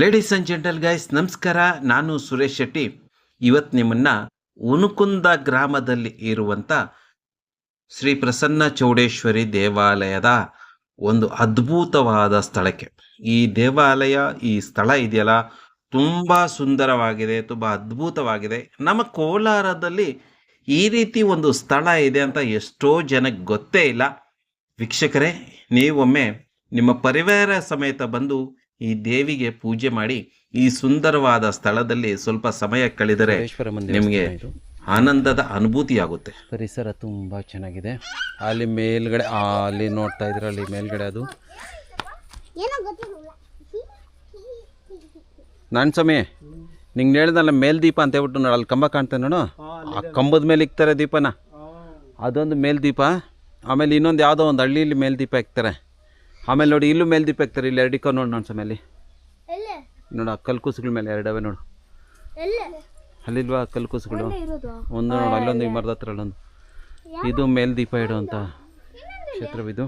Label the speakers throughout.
Speaker 1: Ladies and gentle guys, ನಮಸ್ಕಾರ. ನಾನು ಸುರೇಶ್ ಶೆಟ್ಟಿ. ಇವತ್ತು ನಿಮ್ಮನ್ನು ಉನುಕುಂದ ಗ್ರಾಮದಲ್ಲಿ ಇರುವಂಥ ಶ್ರೀ ಪ್ರಸನ್ನ ಚೌಡೇಶ್ವರಿ ದೇವಾಲಯದ ಒಂದು ಅದ್ಭುತವಾದ ಸ್ಥಳಕ್ಕೆ, ಈ ದೇವಾಲಯ, ಈ ಸ್ಥಳ ಇದೆಯಲ್ಲ, ತುಂಬ ಸುಂದರವಾಗಿದೆ, ತುಂಬ ಅದ್ಭುತವಾಗಿದೆ. ನಮ್ಮ ಕೋಲಾರದಲ್ಲಿ ಈ ರೀತಿ ಒಂದು ಸ್ಥಳ ಇದೆ ಅಂತ ಎಷ್ಟೋ ಜನಕ್ಕೆ ಗೊತ್ತೇ ಇಲ್ಲ. ವೀಕ್ಷಕರೇ, ನೀವೊಮ್ಮೆ ನಿಮ್ಮ ಪರಿವಾರ ಸಮೇತ ಬಂದು ಈ ದೇವಿಗೆ ಪೂಜೆ ಮಾಡಿ ಈ ಸುಂದರವಾದ ಸ್ಥಳದಲ್ಲಿ ಸ್ವಲ್ಪ ಸಮಯ ಕಳೆದರೆ ನಿಮಗೆ ಆನಂದದ ಅನುಭೂತಿಯಾಗುತ್ತೆ.
Speaker 2: ಪರಿಸರ ತುಂಬ ಚೆನ್ನಾಗಿದೆ. ಅಲ್ಲಿ ಮೇಲ್ಗಡೆ ಅಲ್ಲಿ ನೋಡ್ತಾ ಇದ್ರೆ ಅಲ್ಲಿ ಮೇಲ್ಗಡೆ ಅದು ನಾನು ಸಮಯ ನಿಂಗೆ ಹೇಳ್ದಲ್ಲ ಮೇಲ್ದೀಪ ಅಂತ ಹೇಳ್ಬಿಟ್ಟು ನೋಡು, ಅಲ್ಲಿ ಕಂಬ ಕಾಣ್ತಾನೆ ನೋಡು, ಆ ಕಂಬದ ಮೇಲೆ ಇಕ್ತಾರೆ ದೀಪನ, ಅದೊಂದು ಮೇಲ್ದೀಪ. ಆಮೇಲೆ ಇನ್ನೊಂದು ಯಾವುದೋ ಒಂದು ಹಳ್ಳಿಲಿ ಮೇಲ್ದೀಪ ಇಕ್ತಾರೆ. ಆಮೇಲೆ ನೋಡಿ ಇಲ್ಲೂ ಮೇಲ್ದೀಪ ಇಕ್ತಾರೆ. ಇಲ್ಲಿ ಎರಡಿಕ್ಕ ನೋಡಿ ನಾನು ಸಮಯಲ್ಲಿ ನೋಡು, ಆ ಕಲ್ಕುಸುಗಳ ಮೇಲೆ ಎರಡವೆ ನೋಡು, ಅಲ್ಲಿಲ್ವಾ ಕಲ್ಕುಸುಗಳು ಒಂದು ನೋಡು, ಅಲ್ಲೊಂದು ಈ ಮರದ ಹತ್ರ ಅಲ್ಲೊಂದು. ಇದು ಮೇಲ್ದೀಪ ಇಡುವಂಥ ಕ್ಷೇತ್ರವಿದು.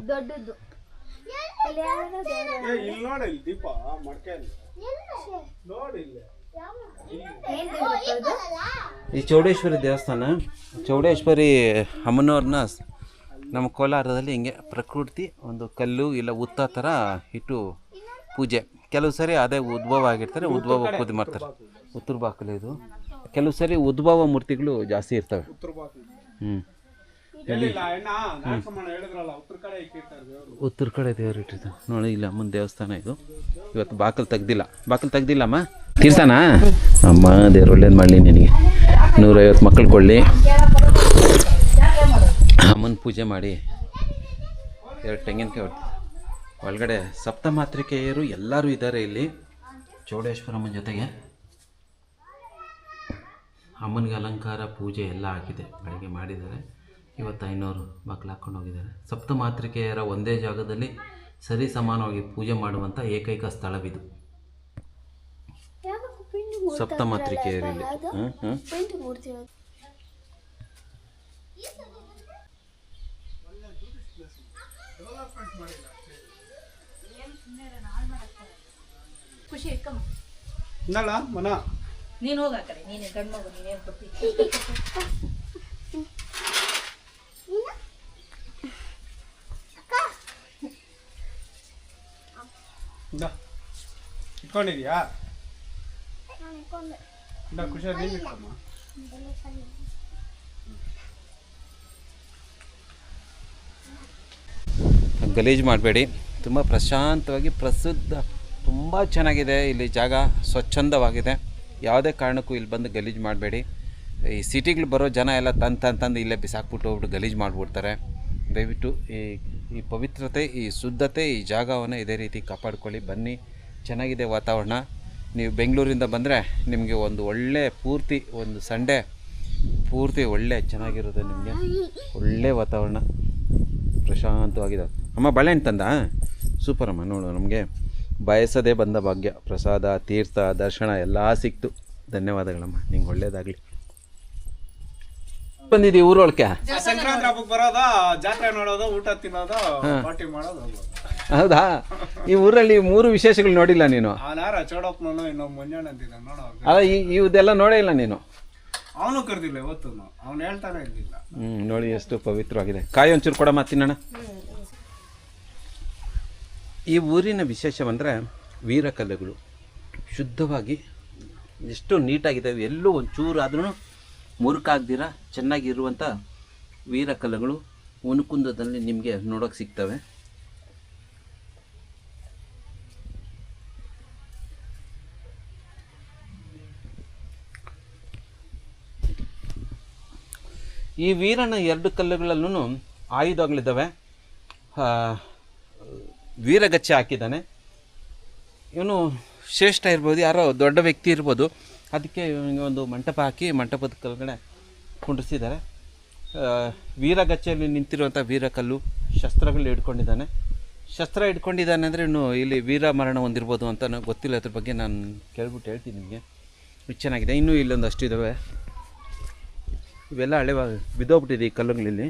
Speaker 2: ಈ ಚೌಡೇಶ್ವರಿ ದೇವಸ್ಥಾನ, ಚೌಡೇಶ್ವರಿ ಅಮ್ಮನವ್ರನ್ನ ನಮ್ಮ ಕೋಲಾರದಲ್ಲಿ ಹಿಂಗೆ ಪ್ರಕೃತಿ ಒಂದು ಕಲ್ಲು ಇಲ್ಲ ಉತ್ತ ಥರ ಇಟ್ಟು ಪೂಜೆ. ಕೆಲವು ಸರಿ ಅದೇ ಉದ್ಭವ ಆಗಿರ್ತಾರೆ, ಉದ್ಭವ ಪೂಜೆ ಮಾಡ್ತಾರೆ. ಉತ್ತರ ಬಾಕಲು ಇದು. ಕೆಲವು ಸರಿ ಉದ್ಭವ ಮೂರ್ತಿಗಳು ಜಾಸ್ತಿ ಇರ್ತವೆ. ಉತ್ತರ ಕಡೆ ದೇವರು ಇಟ್ಟಿರ್ತಾರೆ ನೋಡಿ. ಇಲ್ಲ ಅಮ್ಮನ ದೇವಸ್ಥಾನ ಇದು. ಇವತ್ತು ಬಾಕಲು ತೆಗ್ದಿಲ್ಲ ಅಮ್ಮ. ತೀರ್ತಾನ ಅಮ್ಮ, ದೇವ್ರು ಒಳ್ಳೇದು ಮಾಡಲಿ ನಿನಗೆ. 150 ಮಕ್ಕಳು ಕೊಳ್ಳಿ, ಅಮ್ಮನ ಪೂಜೆ ಮಾಡಿ 2 ತೆಂಗಿನಕಾಯಿ ಹೊಡ್ತೀವಿ. ಒಳಗಡೆ ಸಪ್ತಮಾತೃಕೆಯರು ಎಲ್ಲರೂ ಇದ್ದಾರೆ ಇಲ್ಲಿ ಚೌಡೇಶ್ವರಮ್ಮನ ಜೊತೆಗೆ. ಅಮ್ಮನಿಗೆ ಅಲಂಕಾರ ಪೂಜೆ ಎಲ್ಲ ಆಗಿದೆ, ಬೆಳಗ್ಗೆ ಮಾಡಿದ್ದಾರೆ. ಇವತ್ತು 500 ಮಕ್ಕಳು ಹಾಕ್ಕೊಂಡು ಹೋಗಿದ್ದಾರೆ. ಸಪ್ತಮಾತೃಕೆಯರ ಒಂದೇ ಜಾಗದಲ್ಲಿ ಸರಿ ಸಮಾನವಾಗಿ ಪೂಜೆ ಮಾಡುವಂಥ ಏಕೈಕ ಸ್ಥಳವಿದು. ಸಪ್ತಮಾತೃಕೆಯರು ಇಲ್ಲಿ
Speaker 3: ಖುಷಿ ಇಟ್ಕಮ್ಮ
Speaker 4: ಮನ
Speaker 3: ನೀನು ಹೋಗ ಕಡೆ, ನೀನೇ ಗಂಡು ಮಗು, ನೀನೇನು ಕೊಟ್ಟಿ
Speaker 4: ಇಟ್ಕೊಂಡಿದ್ಯಾ? ಖುಷಿಯಾಗಿ ನೀನು ಇಟ್ಕಮ್ಮ.
Speaker 2: ಗಲೀಜು ಮಾಡಬೇಡಿ. ತುಂಬ ಪ್ರಶಾಂತವಾಗಿ ಪ್ರಸಿದ್ಧ, ತುಂಬ ಚೆನ್ನಾಗಿದೆ ಇಲ್ಲಿ ಜಾಗ, ಸ್ವಚ್ಛಂದವಾಗಿದೆ. ಯಾವುದೇ ಕಾರಣಕ್ಕೂ ಇಲ್ಲಿ ಬಂದು ಗಲೀಜು ಮಾಡಬೇಡಿ. ಈ ಸಿಟಿಗಳು ಬರೋ ಜನ ಎಲ್ಲ ತಂದು ಇಲ್ಲೇ ಬಿಸಾಕ್ಬಿಟ್ಟು ಹೋಗ್ಬಿಟ್ಟು ಗಲೀಜು ಮಾಡಿಬಿಡ್ತಾರೆ. ದಯವಿಟ್ಟು ಈ ಪವಿತ್ರತೆ, ಈ ಶುದ್ಧತೆ, ಈ ಜಾಗವನ್ನು ಇದೇ ರೀತಿ ಕಾಪಾಡ್ಕೊಳ್ಳಿ. ಬನ್ನಿ, ಚೆನ್ನಾಗಿದೆ ವಾತಾವರಣ. ನೀವು ಬೆಂಗಳೂರಿಂದ ಬಂದರೆ ನಿಮಗೆ ಒಂದು ಒಳ್ಳೆ ಪೂರ್ತಿ ಒಂದು ಸಂಡೇ ಪೂರ್ತಿ ಒಳ್ಳೆ ಚೆನ್ನಾಗಿರುತ್ತೆ. ನಿಮಗೆ ಒಳ್ಳೆ ವಾತಾವರಣ, ಪ್ರಶಾಂತವಾಗಿದೆ. ಅಮ್ಮ ಬಾಳೆಹಣ್ಣು ತಂದ? ಸೂಪರಮ್ಮ. ನೋಡು, ನಮಗೆ ಬಯಸದೇ ಬಂದ ಭಾಗ್ಯ, ಪ್ರಸಾದ, ತೀರ್ಥ, ದರ್ಶನ ಎಲ್ಲ ಸಿಕ್ತು. ಧನ್ಯವಾದಗಳಮ್ಮ, ನಿಂಗೆ ಒಳ್ಳೇದಾಗಲಿ. ಬಂದಿದ್ದೀವಿ ಊರೊಳಕ್ಕೆ.
Speaker 4: ಸಂಕ್ರಾಂತಿ ಹಬ್ಬಕ್ಕೆ ಬರೋದು, ಜಾತ್ರೆ ನೋಡೋದು, ಊಟ ತಿನ್ನೋದು, ಪಾರ್ಟಿ ಮಾಡೋದು.
Speaker 2: ಹೌದಾ? ಈ ಊರಲ್ಲಿ 3 ವಿಶೇಷಗಳು ನೋಡಿಲ್ಲ ನೀನು?
Speaker 4: ಚೌಡಪ್ಪನೂ ಇನ್ನೊಬ್ಬ ಮಂಜಣ್ಣ ಅಂತಿದ್ದ ನೋಡೋ.
Speaker 2: ಅಲ್ಲ, ಇದೆಲ್ಲ ನೋಡೇ ಇಲ್ಲ ನೀನು?
Speaker 4: ಅವನು ಕರೆದಿಲ್ಲ ಇವತ್ತು, ಅವ್ನು ಹೇಳ್ತಾನೆ ಇರಲಿಲ್ಲ.
Speaker 2: ನೋಡಿ ಎಷ್ಟು ಪವಿತ್ರವಾಗಿದೆ. ಕಾಯಿ ಒಂಚೂರು ಕೊಡಮ್ಮ ತಿನ್ನೋಣ. ಈ ಊರಿನ ವಿಶೇಷವಂದರೆ ವೀರಕಲ್ಲುಗಳು ಶುದ್ಧವಾಗಿ ಎಷ್ಟು ನೀಟಾಗಿದ್ದಾವೆ. ಎಲ್ಲೂ ಒಂಚೂರು ಆದ್ರೂ ಮುರುಕಾಗ್ದಿರ ಚೆನ್ನಾಗಿರುವಂಥ ವೀರಕಲ್ಲುಗಳು ಉನುಕುಂದದಲ್ಲಿ ನಿಮಗೆ ನೋಡೋಕೆ ಸಿಗ್ತವೆ. ಈ ವೀರನ 2 ಕಲ್ಲುಗಳಲ್ಲೂ ಆಯುಧಗಳಿದ್ದಾವೆ. ವೀರಗಚ್ಚೆ ಹಾಕಿದ್ದಾನೆ. ಇವನು ಶ್ರೇಷ್ಠ ಇರ್ಬೋದು, ಯಾರೋ ದೊಡ್ಡ ವ್ಯಕ್ತಿ ಇರ್ಬೋದು. ಅದಕ್ಕೆ ಒಂದು ಮಂಟಪ ಹಾಕಿ ಮಂಟಪದ ಕೆಳಗಡೆ ಕುಂಡ್ರಿಸಿದ್ದಾರೆ. ವೀರಗಚ್ಚೆಯಲ್ಲಿ ನಿಂತಿರುವಂಥ ವೀರಕಲ್ಲು, ಶಸ್ತ್ರಗಳು ಹಿಡ್ಕೊಂಡಿದ್ದಾನೆ ಅಂದರೆ ಇನ್ನು ಇಲ್ಲಿ ವೀರ ಮರಣ ಹೊಂದಿರ್ಬೋದು ಅಂತ ನನಗೆ ಗೊತ್ತಿಲ್ಲ. ಅದ್ರ ಬಗ್ಗೆ ನಾನು ಕೇಳ್ಬಿಟ್ಟು ಹೇಳ್ತೀನಿ ನಿಮಗೆ. ಚೆನ್ನಾಗಿದೆ. ಇನ್ನೂ ಇಲ್ಲೊಂದು ಅಷ್ಟಿದ್ದಾವೆ. ಇವೆಲ್ಲ ಹಳೆವಾಗ ಬಿದ್ದೋಗ್ಬಿಟ್ಟಿದೆ ಈ ಕಲ್ಲುಗಳಲ್ಲಿ.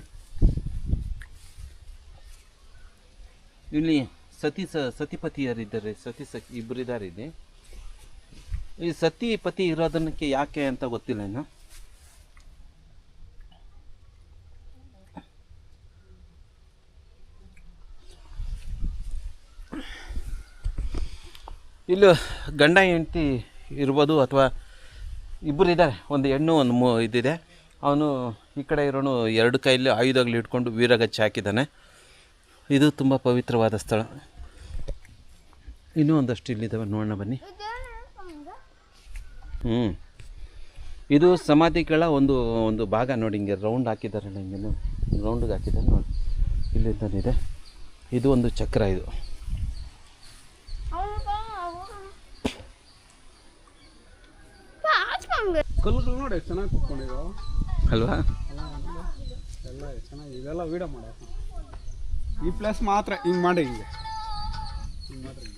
Speaker 2: ಇಲ್ಲಿ ಸತಿಪತಿಯರಿದ್ದಾರೆ, ಇಬ್ಬರಿದ್ದಾರೆ ಇಲ್ಲಿ. ಈ ಸತಿ ಪತಿ ಇರೋದಕ್ಕೆ ಯಾಕೆ ಅಂತ ಗೊತ್ತಿಲ್ಲ ಇನ್ನು. ಇಲ್ಲಿ ಗಂಡ ಹೆಂಡತಿ ಇರ್ಬೋದು, ಅಥವಾ ಇಬ್ಬರು ಇದ್ದಾರೆ, ಒಂದು ಹೆಣ್ಣು ಒಂದು ಇದಿದೆ. ಅವನು ಈ ಕಡೆ ಇರೋನು ಎರಡು ಕೈಯಲ್ಲಿ ಆಯುಧಗಳು ಇಟ್ಕೊಂಡು ವೀರಗಚ್ಚೆ ಹಾಕಿದ್ದಾನೆ. ಇದು ತುಂಬ ಪವಿತ್ರವಾದ ಸ್ಥಳ. ಇನ್ನೂ ಒಂದಷ್ಟು ಇಲ್ಲಿದ್ದಾವೆ, ನೋಡೋಣ ಬನ್ನಿ. ಇದು ಸಮಾಧಿಗಳ ಒಂದು ಭಾಗ ನೋಡಿ. ಹಿಂಗೆ ರೌಂಡ್ ಹಾಕಿದ್ದಾರೆ, ಹಿಂಗೆ ರೌಂಡಿಗೆ ಹಾಕಿದ್ದಾರೆ ನೋಡಿ, ಇಲ್ಲಿ ತಂದಿದೆ. ಇದು ಒಂದು ಚಕ್ರ. ಇದು
Speaker 4: ಕಲ್ಲುಗಳು ನೋಡಿ ಎಷ್ಟು ಚೆನ್ನಾಗಿ ಕುತ್ಕೊಂಡಿರೋ
Speaker 2: ಅಲ್ವಾ?
Speaker 4: ಎಲ್ಲ ಚೆನ್ನಾಗಿ ಇದೆಲ್ಲ ವೀಡಿಯೋ ಮಾಡೋ ಈ ಪ್ಲೇಸ್ ಮಾತ್ರ ಹಿಂಗೆ ಮಾಡಿ ಹಿಂಗೆ ಮಾಡ್ರಿ,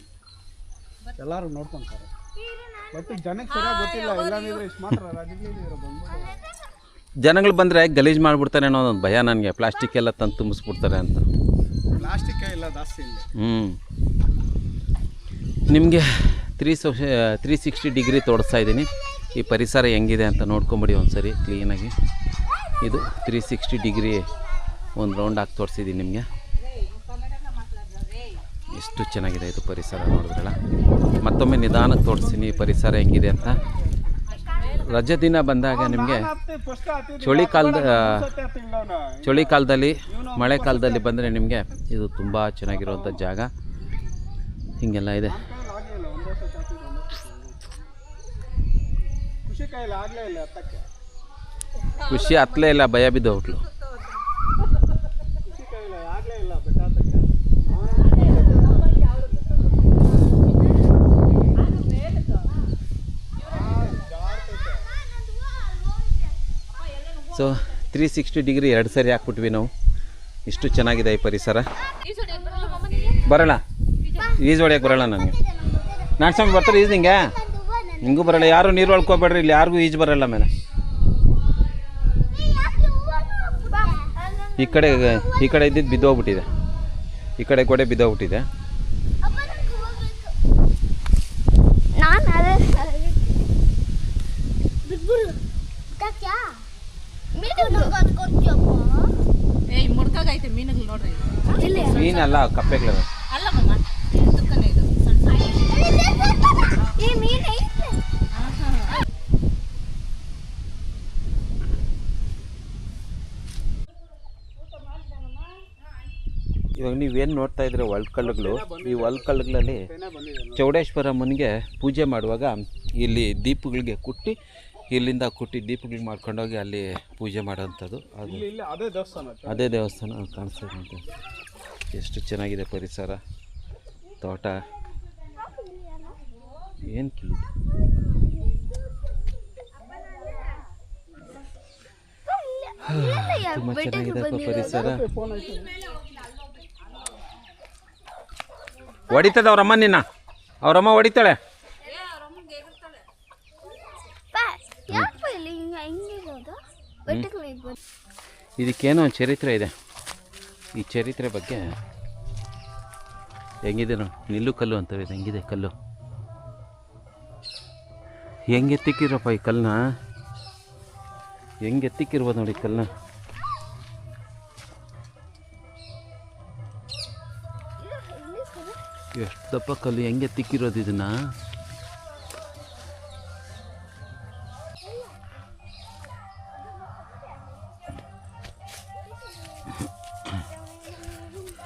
Speaker 4: ಎಲ್ಲರೂ ನೋಡ್ಕೊಂತಾರೆ. ಬಟ್ ಜನಕ್ಕೆ ಸರಿಯಾಗಿ ಗೊತ್ತಿಲ್ಲ. ಇಲ್ಲಾಂದ್ರೆ ಇಷ್ಟು ಮಾತ್ರ ರಾಜಕೀಯ ಬಂದು
Speaker 2: ಜನಗಳು ಬಂದರೆ ಗಲೀಜು ಮಾಡಿಬಿಡ್ತಾರೆ ಅನ್ನೋ ಒಂದು ಭಯ ನನಗೆ. ಪ್ಲಾಸ್ಟಿಕ್ ಎಲ್ಲ ತಂದು ತುಂಬಿಸ್ಬಿಡ್ತಾರೆ ಅಂತ.
Speaker 4: ಪ್ಲಾಸ್ಟಿಕ್ ಇಲ್ಲ ಜಾಸ್ತಿ ಇಲ್ಲ.
Speaker 2: ನಿಮಗೆ 360 ಡಿಗ್ರಿ ತೋರಿಸ್ತಾ ಇದ್ದೀನಿ. ಈ ಪರಿಸರ ಹೆಂಗಿದೆ ಅಂತ ನೋಡ್ಕೊಂಬಿಡಿ ಒಂದು ಸರಿ ಕ್ಲೀನಾಗಿ. ಇದು 360 ಡಿಗ್ರಿ ಒಂದು ರೌಂಡ್ ಹಾಕಿ ತೋರಿಸಿದ್ದೀನಿ ನಿಮಗೆ. ಎಷ್ಟು ಚೆನ್ನಾಗಿದೆ ಇದು ಪರಿಸರ ನೋಡಿದ್ರಲ್ಲ. ಮತ್ತೊಮ್ಮೆ ನಿಧಾನಕ್ಕೆ ತೋರಿಸ್ತೀನಿ ಈ ಪರಿಸರ ಹೆಂಗಿದೆ ಅಂತ. ರಜೆ ದಿನ ಬಂದಾಗ ನಿಮಗೆ ಚಳಿಗಾಲದಲ್ಲಿ ಮಳೆಗಾಲದಲ್ಲಿ ಬಂದರೆ ನಿಮಗೆ ಇದು ತುಂಬ ಚೆನ್ನಾಗಿರುವಂಥ ಜಾಗ. ಹೀಗೆಲ್ಲ ಇದೆ. ಖುಷಿ ಹತ್ತಲೇ ಇಲ್ಲ, ಭಯ ಬಿದ್ದು ಹೋಟ್ಲು. ಸೊ 360 ಡಿಗ್ರಿ 2 ಸರಿ ಹಾಕ್ಬಿಟ್ವಿ ನಾವು. ಇಷ್ಟು ಚೆನ್ನಾಗಿದೆ ಈ ಪರಿಸರ. ಬರೋಣ ಈಜು ಹೊಡ್ಯಕ್ಕೆ ಬರೋಣ. ನನಗೆ ನಾನು ಸ್ವಾಮಿ ಬರ್ತಾರೆ ಈಜು. ಹಿಂಗೂ ಬರೋಲ್ಲ, ಯಾರು ನೀರು ಒಳ್ಕೊಬೇಡ್ರಿ, ಇಲ್ಲಿ ಯಾರಿಗೂ ಈಜು ಬರೋಲ್ಲ. ಮೇಲೆ ಈ ಕಡೆ ಇದ್ದಿದ್ದು ಬಿದ್ದೋಗ್ಬಿಟ್ಟಿದೆ. ಈ ಕಡೆ ಗೋಡೆ ಬಿದ್ದೋಗ್ಬಿಟ್ಟಿದೆ. ಮೀನಲ್ಲ, ಕಪ್ಪೆಗಳು. ಇವಾಗ ನೀವೇನು ನೋಡ್ತಾ ಇದ್ರೆ ಒಳ್ಕಲ್ಲುಗಳು. ಈ ಒಳ್ಕಲ್ಲುಗಳಲ್ಲಿ ಚೌಡೇಶ್ವರಮ್ಮನಿಗೆ ಪೂಜೆ ಮಾಡುವಾಗ ಇಲ್ಲಿ ದೀಪಗಳಿಗೆ ಕುಟ್ಟಿ, ಇಲ್ಲಿಂದ ಕುಟ್ಟಿ ದೀಪಗಳಿಗೆ ಮಾಡ್ಕೊಂಡೋಗಿ ಅಲ್ಲಿ ಪೂಜೆ ಮಾಡೋವಂಥದ್ದು. ಅದು ಅದೇ ದೇವಸ್ಥಾನ ಕಾಣಿಸ್ತದೆ ಅಂತ. ಎಷ್ಟು ಚೆನ್ನಾಗಿದೆ ಪರಿಸರ, ತೋಟ. ಏನು ಕಿಲಿದೆ. ತುಂಬ ಚೆನ್ನಾಗಿದೆ ಪರಿಸರ. ಹೊಡಿತದ ಅವ್ರಮ್ಮ, ಅವರಮ್ಮ ಹೊಡಿತಾಳೆ. ಇದಕ್ಕೇನೋ ಒಂದು ಚರಿತ್ರೆ ಇದೆ. ಈ ಚರಿತ್ರೆ ಬಗ್ಗೆ ಹೆಂಗಿದೆ ನೋಡಿ. ನಿಲ್ಲು ಕಲ್ಲು ಅಂತವೆ. ಹೆಂಗಿದೆ ಕಲ್ಲು, ಹೆಂಗೆ ಎತ್ತಿಕ್ಕಿರಪ್ಪ ಈ ಕಲ್ಲನ್ನ. ಹೆಂಗೆ ಎತ್ತಿಕ್ಕಿರ್ಬೋದು ನೋಡಿ ಕಲ್ಲನ್ನ. ಎಷ್ಟು ದಪ್ಪ ಕಲ್ಲು, ಹೆಂಗೆ ಎತ್ತಿಕ್ಕಿರೋದು ಇದನ್ನ.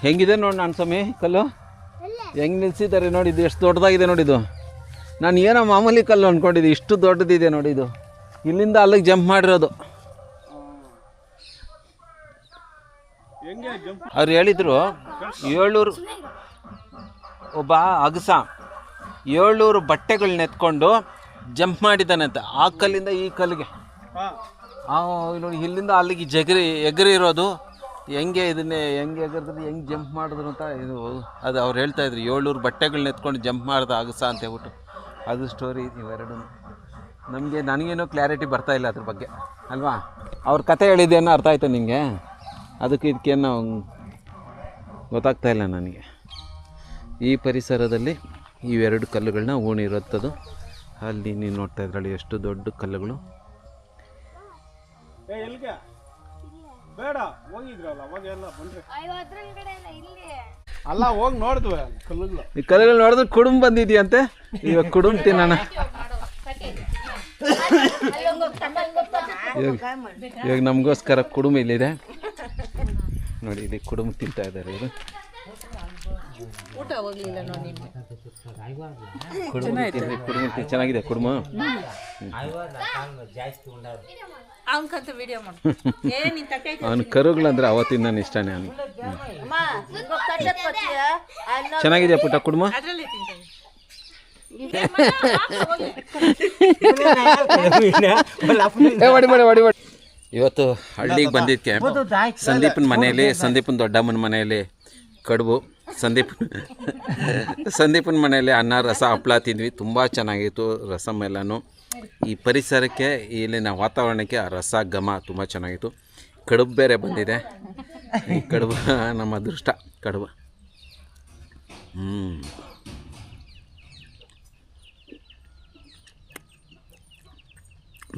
Speaker 2: ಹೆಂಗಿದೆ ನೋಡಿ ನಾನು ಸ್ವಾಮಿ ಕಲ್ಲು, ಹೆಂಗೆ ನಿಲ್ಸಿದ್ದಾರೆ ನೋಡಿ. ಇದು ಎಷ್ಟು ದೊಡ್ಡದಾಗಿದೆ ನೋಡಿದು. ನಾನು ಏನೋ ಮಾಮೂಲಿ ಕಲ್ಲು ಅಂದ್ಕೊಂಡಿದ್ದೆ, ಇಷ್ಟು ದೊಡ್ಡದಿದೆ ನೋಡಿ. ಇದು ಇಲ್ಲಿಂದ ಅಲ್ಲಿಗೆ ಜಂಪ್ ಮಾಡಿರೋದು. ಅವ್ರು ಹೇಳಿದರು 700 ಒಬ್ಬ ಅಗಸ 700 ಬಟ್ಟೆಗಳನ್ನ ಎತ್ಕೊಂಡು ಜಂಪ್ ಮಾಡಿದ್ದಾನಂತೆ ಆ ಕಲ್ಲಿಂದ ಈ ಕಲ್ಲಿಗೆ. ನೋಡಿ ಇಲ್ಲಿಂದ ಅಲ್ಲಿಗೆ ಎಗರಿರೋದು. ಹೆಂಗೆ ಇದನ್ನೇ ಹೆಂಗೆ ಎಗರಿದ್ರೆ ಹೆಂಗೆ ಜಂಪ್ ಮಾಡಿದ್ರು ಅಂತ ಇದು ಅದು ಅವ್ರು ಹೇಳ್ತಾಯಿದ್ರು. 700 ಬಟ್ಟೆಗಳನ್ನ ಎತ್ಕೊಂಡು ಜಂಪ್ ಮಾಡ್ದ ಅಗಸ ಅಂತ ಹೇಳ್ಬಿಟ್ಟು. ಅದು ಸ್ಟೋರಿ ಇವೆರಡೂ. ನನಗೇನೋ ಕ್ಲಾರಿಟಿ ಬರ್ತಾಯಿಲ್ಲ ಅದ್ರ ಬಗ್ಗೆ ಅಲ್ವಾ. ಅವ್ರ ಕತೆ ಹೇಳಿದ್ದೇನೋ ಅರ್ಥ ಆಯ್ತು ನಿಮಗೆ. ಅದಕ್ಕೆ ಇದಕ್ಕೇನೋ ಗೊತ್ತಾಗ್ತಾಯಿಲ್ಲ ನನಗೆ. ಈ ಪರಿಸರದಲ್ಲಿ ಇವೆರಡು ಕಲ್ಲುಗಳನ್ನ ಊಣಿರೋಂಥದ್ದು. ಅಲ್ಲಿ ನೀವು ನೋಡ್ತಾ ಇದ್ರಲ್ಲಿ ಎಷ್ಟು ದೊಡ್ಡ ಕಲ್ಲುಗಳು.
Speaker 4: ಎಲ್ಗೆ ಬೇಡ ಹೋಗಿದ್ರಲ್ಲ ಅವಾಗ ಎಲ್ಲ ಬಂದ್ರೆ ಅಲ್ಲ ಹೋಗಿ ನೋಡಿದ್ವಿ ಕಲ್ಲುಗಳು.
Speaker 2: ಈ ಕಲ್ಲುಗಳು ನೋಡಿದ್ರೆ ಕುಡುಂಬ ಬಂದಿದ್ಯಂತೆ. ಇವಾಗ ಕುಡುಂಬ ತಿನ್ನೋಣ. ಇವಾಗ ನಮಗೋಸ್ಕರ ಕುಡುಂಬ ಇಲ್ಲಿದೆ ನೋಡಿ. ಇಲ್ಲಿ ಕುಡುಂಬ ತಿಂತಾ ಇದ್ದಾರೆ ಇವರು. ಕುಡುಂಬ ಚೆನ್ನಾಗಿದೆ ಕುಡುಂಬ. ಅವನು ಕರುಗಳಂದ್ರೆ ಅವತ್ತಿನ ನಾನು ಇಷ್ಟನೇ ಅವನಿಗೆ. ಚೆನ್ನಾಗಿದೆ ಪುಟ್ಟ ಕುಡುಂಬ. ಇವತ್ತು ಹಳ್ಳಿಗೆ ಬಂದಿದ್ದಕ್ಕೆ ಸಂದೀಪನ ಮನೆಯಲ್ಲಿ, ಸಂದೀಪನ ದೊಡ್ಡಮ್ಮನ ಮನೆಯಲ್ಲಿ ಕಡುಬು, ಸಂದೀಪನ ಮನೆಯಲ್ಲಿ ಅನ್ನ ರಸ ಹಪ್ಪಳ ತಿಂದ್ವಿ. ತುಂಬ ಚೆನ್ನಾಗಿತ್ತು ರಸಮ್ ಎಲ್ಲನೂ. ಈ ಪರಿಸರಕ್ಕೆ, ಇಲ್ಲಿನ ವಾತಾವರಣಕ್ಕೆ ಆ ರಸ ಘಮ ತುಂಬ ಚೆನ್ನಾಗಿತ್ತು. ಕಡುಬು ಬೇರೆ ಬಂದಿದೆ. ಈ ಕಡುಬು ನಮ್ಮ ಅದೃಷ್ಟ ಕಡುಬು.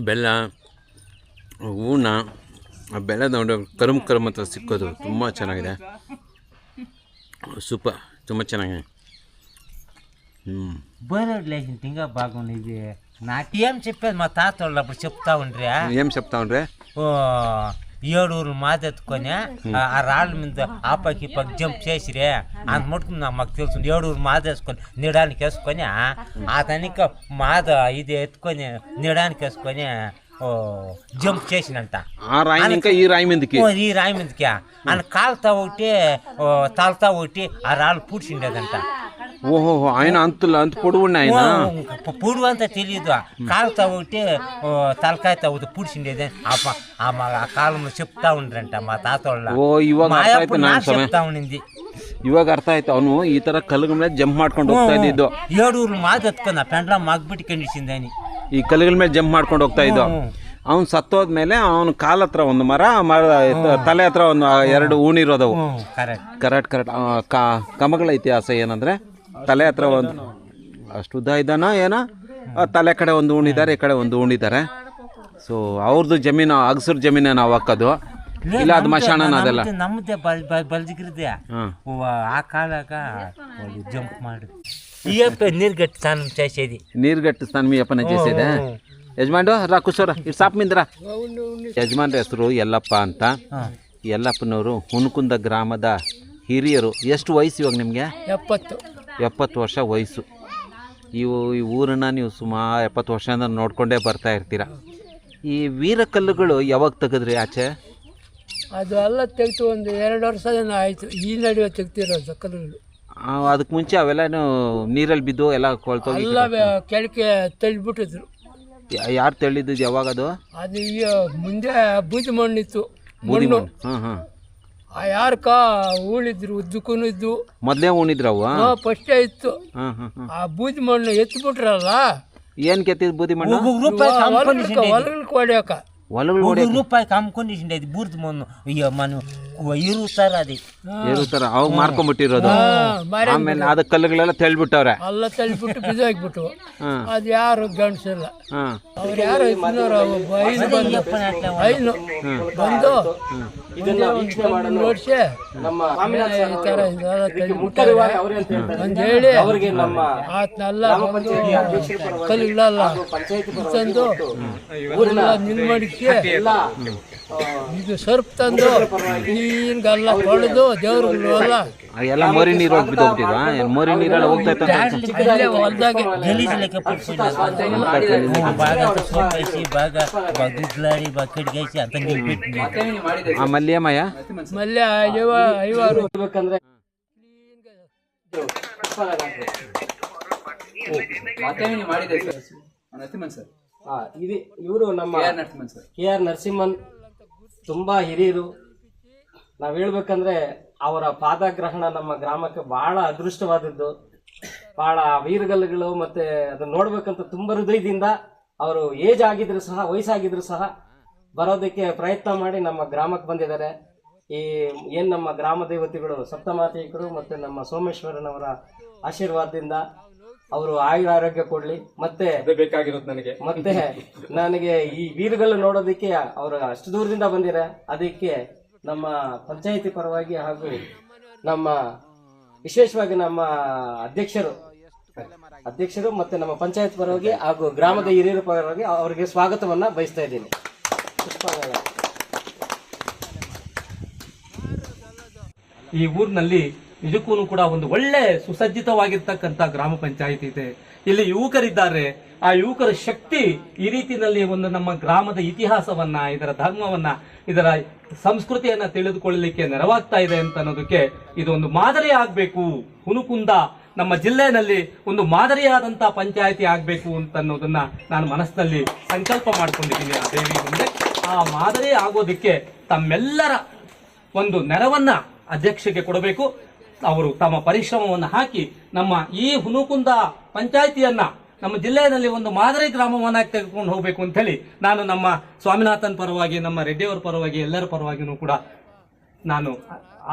Speaker 2: ಬೆಲ್ಲ, ಹೂರ್ಣ, ಆ ಬೆಲ್ಲದ ಕರುಮ್ ಹತ್ರ ಸಿಕ್ಕೋದು ತುಂಬ ಚೆನ್ನಾಗಿದೆ. సూపర్ ತುಂಬ ಚೆನ್ನಾಗಿದೆ.
Speaker 5: బోర్లేసిన తింగా బాగుంది. నాకేం చెప్పేది మా తాత వాళ్ళు అప్పుడు చెప్తా ఉండ్రే.
Speaker 2: ఏం చెప్తా ఉండ్రే?
Speaker 5: ఓ 7 ఊర్లు మాదెత్తుకొని ఆ రాళ్ళ మీద ఆపకి పక్క జంప్ చేసిరే అంత మటుకు మాకు తెలుసు. 7 ఊరు మాదేసుకొని నీడానికి వేసుకొని ఆ తనక మాద ఇది ఎత్తుకొని నీడానికి వేసుకొని జంప్ చేసినంట.
Speaker 2: ఆ రాయి ఇంకా ఈ రాయి మీదకి ఆయన
Speaker 5: కాలుతా ఒకటి తాలుతా ఒకటి ఆ రాళ్ళు పూడ్చిండేదంట.
Speaker 2: ఓహో, ఆయన అంత పొడుగుండి ఆయన
Speaker 5: పొడుగు అంతా తెలియదు. కాలుతా ఒకటి తలకాయతా ఒకటి పూడ్చిండేది ఆ కాలంలో చెప్తా ఉండ్రంట మా తాత వాళ్ళ. చెప్తా ఉండింది.
Speaker 2: ಇವಾಗ ಅರ್ಥ ಆಯ್ತು. ಅವನು ಈ ತರ ಕಲ್ಲುಗಳ ಮೇಲೆ ಜಂಪ್ ಮಾಡ್ಕೊಂಡು ಹೋಗ್ತಾ ಇದ್ದಿದ್ದು.
Speaker 5: 7 ಊರು ಮಾದತ್ಕೊಂಡ ಪೆಂಡ್ಲ ಮಗ್ಬಿಟ್ಟು ಕಂಡಿಸಿಂದಾನಿ. ಈ
Speaker 2: ಕಲ್ಲುಗಳ ಮೇಲೆ ಜಂಪ್ ಮಾಡ್ಕೊಂಡು ಹೋಗ್ತಾ ಇದ್ದು. ಅವ್ನು ಸತ್ತೋದ್ಮೇಲೆ ಅವನ ಕಾಲ ಹತ್ರ ಒಂದು ಮರ, ತಲೆ ಹತ್ರ ಒಂದು 2 ಊಣಿರೋದವು. ಕರೆಕ್ಟ್. ಕಮಗಳ ಇತಿಹಾಸ ಏನಂದ್ರೆ, ತಲೆ ಹತ್ರ ಒಂದು ಅಷ್ಟು ಉದ್ದ ಇದ್ದಾನೋ ಏನೋ, ತಲೆ ಕಡೆ ಒಂದು ಊಣಿದ್ದಾರೆ, ಈ ಕಡೆ ಒಂದು ಊಣಿದ್ದಾರೆ. ಸೊ ಅವ್ರದ್ದು ಜಮೀನು, ಅಗಸರ್ ಜಮೀನ ನಾವು ಹಾಕೋದು ಇಲ್ಲ, ಅದು ಮಶಾಣ ಅದೆಲ್ಲ
Speaker 5: ನಮ್ಮದೇ ಬಲ್ಜಿಗಿರದೆ. ಆ ಕಾಲಾಗ ಜಂಪ್ ಮಾಡಿ ನೀರ್ಗಟ್ಟಿ ಸ್ನಾನ చేసేది.
Speaker 2: ನೀರ್ಗಟ್ಟಿ ಸ್ನಾನ మీ అప్పన చేసేదే. ಯಜಮಾನ್ರು ರಾ ಕುಸೋರ ಇಟ್ಟು ಸಾಪ್ ಮಿಂದ್ರ. ಯಜಮಾನ್ರ ಹೆಸರು ಯಲ್ಲಪ್ಪ ಅಂತ. ಯಲ್ಲಪ್ಪನವರು ಹುಣಕುಂದ ಗ್ರಾಮದ ಹಿರಿಯರು. ಎಷ್ಟು ವಯಸ್ಸು ಇವಾಗ ನಿಮಗೆ? 70 ವರ್ಷ ವಯಸ್ಸು. ಈ ಊರನ್ನ ನೀವು ಸುಮಾರು 70 ವರ್ಷದಿಂದ ನೋಡ್ಕೊಂಡೇ ಬರ್ತಾ ಇರ್ತೀರ. ಈ ವೀರಕಲ್ಲುಗಳು ಯಾವಾಗ ತೆಗೆದ್ರಿ ಆಚೆ?
Speaker 6: ಅದು ಎಲ್ಲ ತೆಗೆದು ಒಂದು 2 ವರ್ಷದಿಂದ ಆಯಿತು. ಈ ನಡುವೆ ತೆಗ್ತಿರೋದು ಕಲ್ಲುಗಳು.
Speaker 2: ಅದಕ್ಕೆ ಮುಂಚೆ ಅವೆಲ್ಲ ನೀರಲ್ಲಿ ಬಿದ್ದು ಎಲ್ಲ ಕೊಳ್ತೋಗಿ
Speaker 6: ಎಲ್ಲ ಕೆಳಕ್ಕೆ ತಳ್ಳಿಬಿಟ್ಟಿದ್ರು.
Speaker 2: ಯಾರು ತಳ್ಳಿದ್ದು? ಯಾವಾಗ ಅದು?
Speaker 6: ಅದು ಈಗ ಮುಂದೆ ಬೂದಿ ಮಣ್ಣಿತ್ತು. ಮಣ್ಣು ಯಾರಕ ಉಳಿದ್ರು, ಉದ್ದಕ್ಕೂ ಇದ್ದು.
Speaker 2: ಮೊದಲೇ ಉಣಿದ್ರು ಅವು?
Speaker 6: ಫಸ್ಟೇ ಇತ್ತು. ಆ ಬೂದಿ ಮಣ್ಣು ಎತ್ಬಿಟ್ರಲ್ಲ.
Speaker 2: ಏನ್ ಕೆತ್ತಿದ್ ಬೂದಿ ಮಣ್ಣು?
Speaker 6: ಹೊಲಗಳಿಗೆ ಹೊಡ್ಯಾಕ.
Speaker 5: రూపాయికి అమ్ముకొని బూర్ది మొన్న మన ಇರುತ್ತಾರ
Speaker 2: ಅವಾಗ ಮಾರ್ಕೊಂಡ್ಬಿಟ್ಟಿರೋದು. ಆಮೇಲೆ ಅದ ಕಲ್ಲುಗಳೆಲ್ಲ ತಳ್ಳಿಬಿಟ್ಟವ್ರೆ.
Speaker 6: ಎಲ್ಲ ತಳ್ಳಿಬಿಟ್ಟು ಬಿದ್ದಾಕ್ಬಿಟ್ಟು. ಅದು ಯಾರು ಗಂಡಸಿಲ್ಲ. ಅವ್ರು ಯಾರು ಬಂದು ನೋಡ್ಸಿ ಈ ಥರ ಒಂದು ಹೇಳಿ ಆತನೆಲ್ಲ ಕಲ್ಲುಗಳೆಲ್ಲ ತಂದು ನಿಲ್ ಮಾಡಿಸಿ ಇದು ಸರ್ಪ್ ತಂದು ನೀನ್ಗೆಲ್ಲ ಹೊಡೆದು ದೇವ್ರುಗಳು
Speaker 2: ಎಲ್ಲ ಮೋರಿ ನೀರು ಹೋಗಿ ಬಿದ್ದೋಗ್ಬಿಟ್ಟಿದ್ವಾ? ಮೋರಿ ನೀರೆಲ್ಲ ಹೋಗ್ತಾ ಇತ್ತು
Speaker 6: ಹೊಲ್ದಾಗೆ
Speaker 5: ಗಲೀಜ್
Speaker 2: ಮಲ್ಯಮಯ
Speaker 6: ಮಲ್ಯ 5
Speaker 7: ಬೇಕಂದ್ರೆ ಇವರು ನಮ್ಮ KR ನರಸಿಂಹನ್ ತುಂಬಾ ಹಿರಿಯರು. ನಾವ್ ಹೇಳ್ಬೇಕಂದ್ರೆ ಅವರ ಪಾದಗ್ರಹಣ ನಮ್ಮ ಗ್ರಾಮಕ್ಕೆ ಬಹಳ ಅದೃಷ್ಟವಾದದ್ದು. ಬಹಳ ವೀರಗಲ್ಲುಗಳು ಮತ್ತೆ ಅದನ್ನ ನೋಡ್ಬೇಕಂತ ತುಂಬಾ ಹೃದಯದಿಂದ ಅವರು ಏಜ್ ಆಗಿದ್ರು ಸಹ, ವಯಸ್ಸಾಗಿದ್ರು ಸಹ ಬರೋದಕ್ಕೆ ಪ್ರಯತ್ನ ಮಾಡಿ ನಮ್ಮ ಗ್ರಾಮಕ್ಕೆ ಬಂದಿದ್ದಾರೆ. ಏನ್ ನಮ್ಮ ಗ್ರಾಮ ದೇವತೆಗಳು ಸಪ್ತಮಾತೆಯರು ಮತ್ತೆ ನಮ್ಮ ಸೋಮೇಶ್ವರನವರ ಆಶೀರ್ವಾದದಿಂದ ಅವರು ಆಯುರ ಆರೋಗ್ಯ ಕೊಡ್ಲಿ. ಮತ್ತೆ
Speaker 4: ಬೇಕಾಗಿರೋದು ನನಗೆ.
Speaker 7: ಮತ್ತೆ ನನಗೆ ಈ ವೀರಗಳು ನೋಡೋದಕ್ಕೆ ಅವರು ಅಷ್ಟು ದೂರದಿಂದ ಬಂದಿರ, ಅದಕ್ಕೆ ನಮ್ಮ ಪಂಚಾಯಿತಿ ಪರವಾಗಿ ಹಾಗೂ ನಮ್ಮ ವಿಶೇಷವಾಗಿ ನಮ್ಮ ಅಧ್ಯಕ್ಷರು ಮತ್ತೆ ನಮ್ಮ ಪಂಚಾಯತ್ ಪರವಾಗಿ ಹಾಗೂ ಗ್ರಾಮದ ಹಿರಿಯರ ಪರವಾಗಿ ಅವರಿಗೆ ಸ್ವಾಗತವನ್ನ ಬಯಸ್ತಾ ಇದ್ದೀನಿ.
Speaker 8: ಈ ಊರಿನಲ್ಲಿ ನಿಜಕ್ಕೂ ಕೂಡ ಒಂದು ಒಳ್ಳೆ ಸುಸಜ್ಜಿತವಾಗಿರ್ತಕ್ಕಂಥ ಗ್ರಾಮ ಪಂಚಾಯಿತಿ ಇದೆ. ಇಲ್ಲಿ ಯುವಕರಿದ್ದಾರೆ. ಆ ಯುವಕರ ಶಕ್ತಿ ಈ ರೀತಿಯಲ್ಲಿ ಒಂದು ನಮ್ಮ ಗ್ರಾಮದ ಇತಿಹಾಸವನ್ನ, ಇದರ ಧರ್ಮವನ್ನ, ಇದರ ಸಂಸ್ಕೃತಿಯನ್ನ ತಿಳಿದುಕೊಳ್ಳಲಿಕ್ಕೆ ನೆರವಾಗ್ತಾ ಇದೆ ಅಂತ ಅನ್ನೋದಕ್ಕೆ ಇದೊಂದು ಮಾದರಿ ಆಗಬೇಕು. ಹುನಕುಂದ ನಮ್ಮ ಜಿಲ್ಲೆಯಲ್ಲಿ ಒಂದು ಮಾದರಿಯಾದಂಥ ಪಂಚಾಯಿತಿ ಆಗಬೇಕು ಅಂತ ಅನ್ನೋದನ್ನ ನಾನು ಮನಸ್ಸಿನಲ್ಲಿ ಸಂಕಲ್ಪ ಮಾಡ್ಕೊಂಡಿದ್ದೀನಿ. ಆ ದೇವಿ ಮುಂದೆ ಆ ಮಾದರಿ ಆಗೋದಕ್ಕೆ ತಮ್ಮೆಲ್ಲರ ಒಂದು ನೆರವನ್ನ ಅಧ್ಯಕ್ಷರಿಗೆ ಕೊಡಬೇಕು. ಅವರು ತಮ್ಮ ಪರಿಶ್ರಮವನ್ನು ಹಾಕಿ ನಮ್ಮ ಈ ಹುನಕುಂದ ಪಂಚಾಯಿತಿಯನ್ನ ನಮ್ಮ ಜಿಲ್ಲೆಯಲ್ಲಿ ಒಂದು ಮಾದರಿ ಗ್ರಾಮವನ್ನಾಗಿ ತೆಗೆದುಕೊಂಡು ಹೋಗಬೇಕು ಅಂತ ಹೇಳಿ ನಾನು ನಮ್ಮ ಸ್ವಾಮಿನಾಥನ್ ಪರವಾಗಿ, ನಮ್ಮ ರೆಡ್ಡಿಯವರ ಪರವಾಗಿ, ಎಲ್ಲರ ಪರವಾಗಿನೂ ಕೂಡ ನಾನು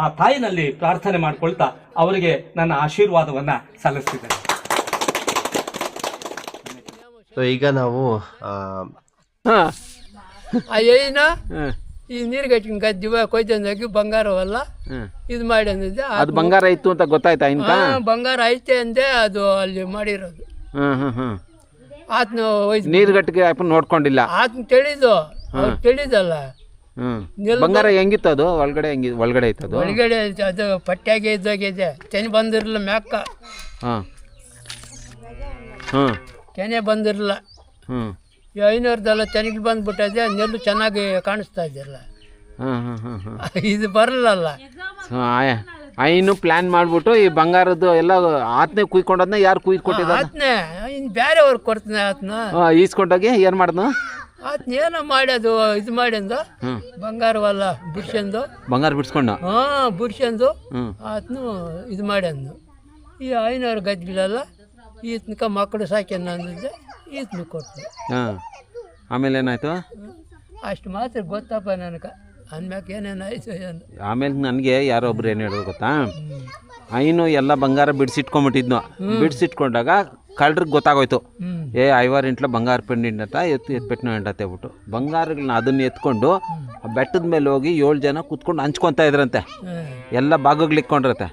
Speaker 8: ಆ ತಾಯಿನಲ್ಲಿ ಪ್ರಾರ್ಥನೆ ಮಾಡ್ಕೊಳ್ತಾ ಅವರಿಗೆ ನನ್ನ ಆಶೀರ್ವಾದವನ್ನ ಸಲ್ಲಿಸ್ತಿದ್ದೇನೆ.
Speaker 9: ಈಗ ನಾವು
Speaker 6: ಏನ ಈ ನೀರು ಕಟ್ಟಿನ ಗದ್ದಿವ ಕೊಯ್ತಂದಾಗಿ ಬಂಗಾರವಲ್ಲ ಇದು ಮಾಡಿ ಅಂದಿದ್ದೆ.
Speaker 2: ಅದು ಬಂಗಾರ ಇತ್ತು ಅಂತ ಗೊತ್ತಾಯ್ತಾ?
Speaker 6: ಬಂಗಾರ ಐತೆ ಅಂದೆ, ಅದು ಅಲ್ಲಿ ಮಾಡಿರೋದು. ಆತ್ನ
Speaker 2: ನೀರ್ಗಟ್ಟಿಗೆ ನೋಡ್ಕೊಂಡಿಲ್ಲ.
Speaker 6: ಆತ್ನ ತಿಳಿದು ಅವ್ರು ತಿಳಿದಲ್ಲ.
Speaker 2: ಬಂಗಾರ ಹೆಂಗಿತ್ತು ಅದು? ಒಳಗಡೆ ಇತ್ತು ಅದು.
Speaker 6: ಒಳಗಡೆ ಅದು ಪಟ್ಟ್ಯಾಗೆ ಇದ್ದಾಗಿದೆ. ತೆನೆ ಬಂದಿರಲಿಲ್ಲ ಮ್ಯಾಕ. ತೆನೆ ಬಂದಿರಲಿಲ್ಲ. 500 ತೆನೆಗೆ ಬಂದ್ಬಿಟ್ಟದೆ. ನೆಲ್ಲು ಚೆನ್ನಾಗಿ ಕಾಣಿಸ್ತಾ ಇದೆಯಲ್ಲ. ಇದು ಬರಲ್ಲ.
Speaker 2: ಐನು ಪ್ಲಾನ್ ಮಾಡ್ಬಿಟ್ಟು ಈ ಬಂಗಾರದ್ದು ಎಲ್ಲ ಆತ್ನೇ ಕುಯ್ಕೊಂಡದ್ನ ಯಾರು ಕುಯ್ಕೊಟ್ಟಿದ್ದ?
Speaker 6: ಆತ್ನೇ ಇನ್ನು ಬೇರೆಯವ್ರು ಕೊಡ್ತಾನೆ. ಆತ್ನ
Speaker 2: ಈಸ್ಕೊಂಡೋಗಿ ಏನ್ ಮಾಡ್ದ?
Speaker 6: ಆತ್ನ ಏನೋ ಮಾಡ್ಯದು ಇದು ಮಾಡ್ಯಂದು ಬಂಗಾರವಲ್ಲ ಬಿಡ್ಸಂದು.
Speaker 2: ಬಂಗಾರ ಬಿಡ್ಸ್ಕೊಂಡ?
Speaker 6: ಬಿಡ್ಸಂದು ಆತ್ನು ಇದು ಮಾಡ್ಯಂದು. ಈ 500 ಗದ್ದಿಲಲ್ಲ ಈತನಕ ಮಕ್ಕಳು ಸಾಕ್ಯನ ಅಂದಿದ್ದೆ. ಈತನು ಕೊಡ್ತು.
Speaker 2: ಆಮೇಲೆ ಏನಾಯ್ತು?
Speaker 6: ಅಷ್ಟು ಮಾತ್ರ ಗೊತ್ತಪ್ಪ ನನಗೆ. ಅನ್ಮ್ಯಾಕ ಏನೇನಾಯ್ತು ಏನು.
Speaker 2: ಆಮೇಲೆ ನನಗೆ ಯಾರೊಬ್ರು ಏನು ಹೇಳೋದು ಗೊತ್ತಾ? ಐನು ಎಲ್ಲ ಬಂಗಾರ ಬಿಡಿಸಿಟ್ಕೊಂಡ್ಬಿಟ್ಟಿದ್ನು. ಬಿಡಿಸಿಟ್ಕೊಂಡಾಗ ಕಳ್ರಿಗೆ ಗೊತ್ತಾಗೋಯ್ತು. ಐವಾರು ಇಂಟ್ಲ ಬಂಗಾರ ಪೆಂಡಿಂಡಟ ಎತ್ಪೆಟ್ಟಿನ ಅಂಟತ್ತೆ ಹೇಳ್ಬಿಟ್ಟು ಬಂಗಾರಗಳನ್ನ ಅದನ್ನ ಎತ್ಕೊಂಡು ಬೆಟ್ಟದ ಮೇಲೆ ಹೋಗಿ 7 ಜನ ಕೂತ್ಕೊಂಡು ಹಂಚ್ಕೊತಾ ಇದ್ರಂತೆ. ಎಲ್ಲ ಭಾಗಗಳಿಕ್ಕೊಂಡಿರತ್ತೆ.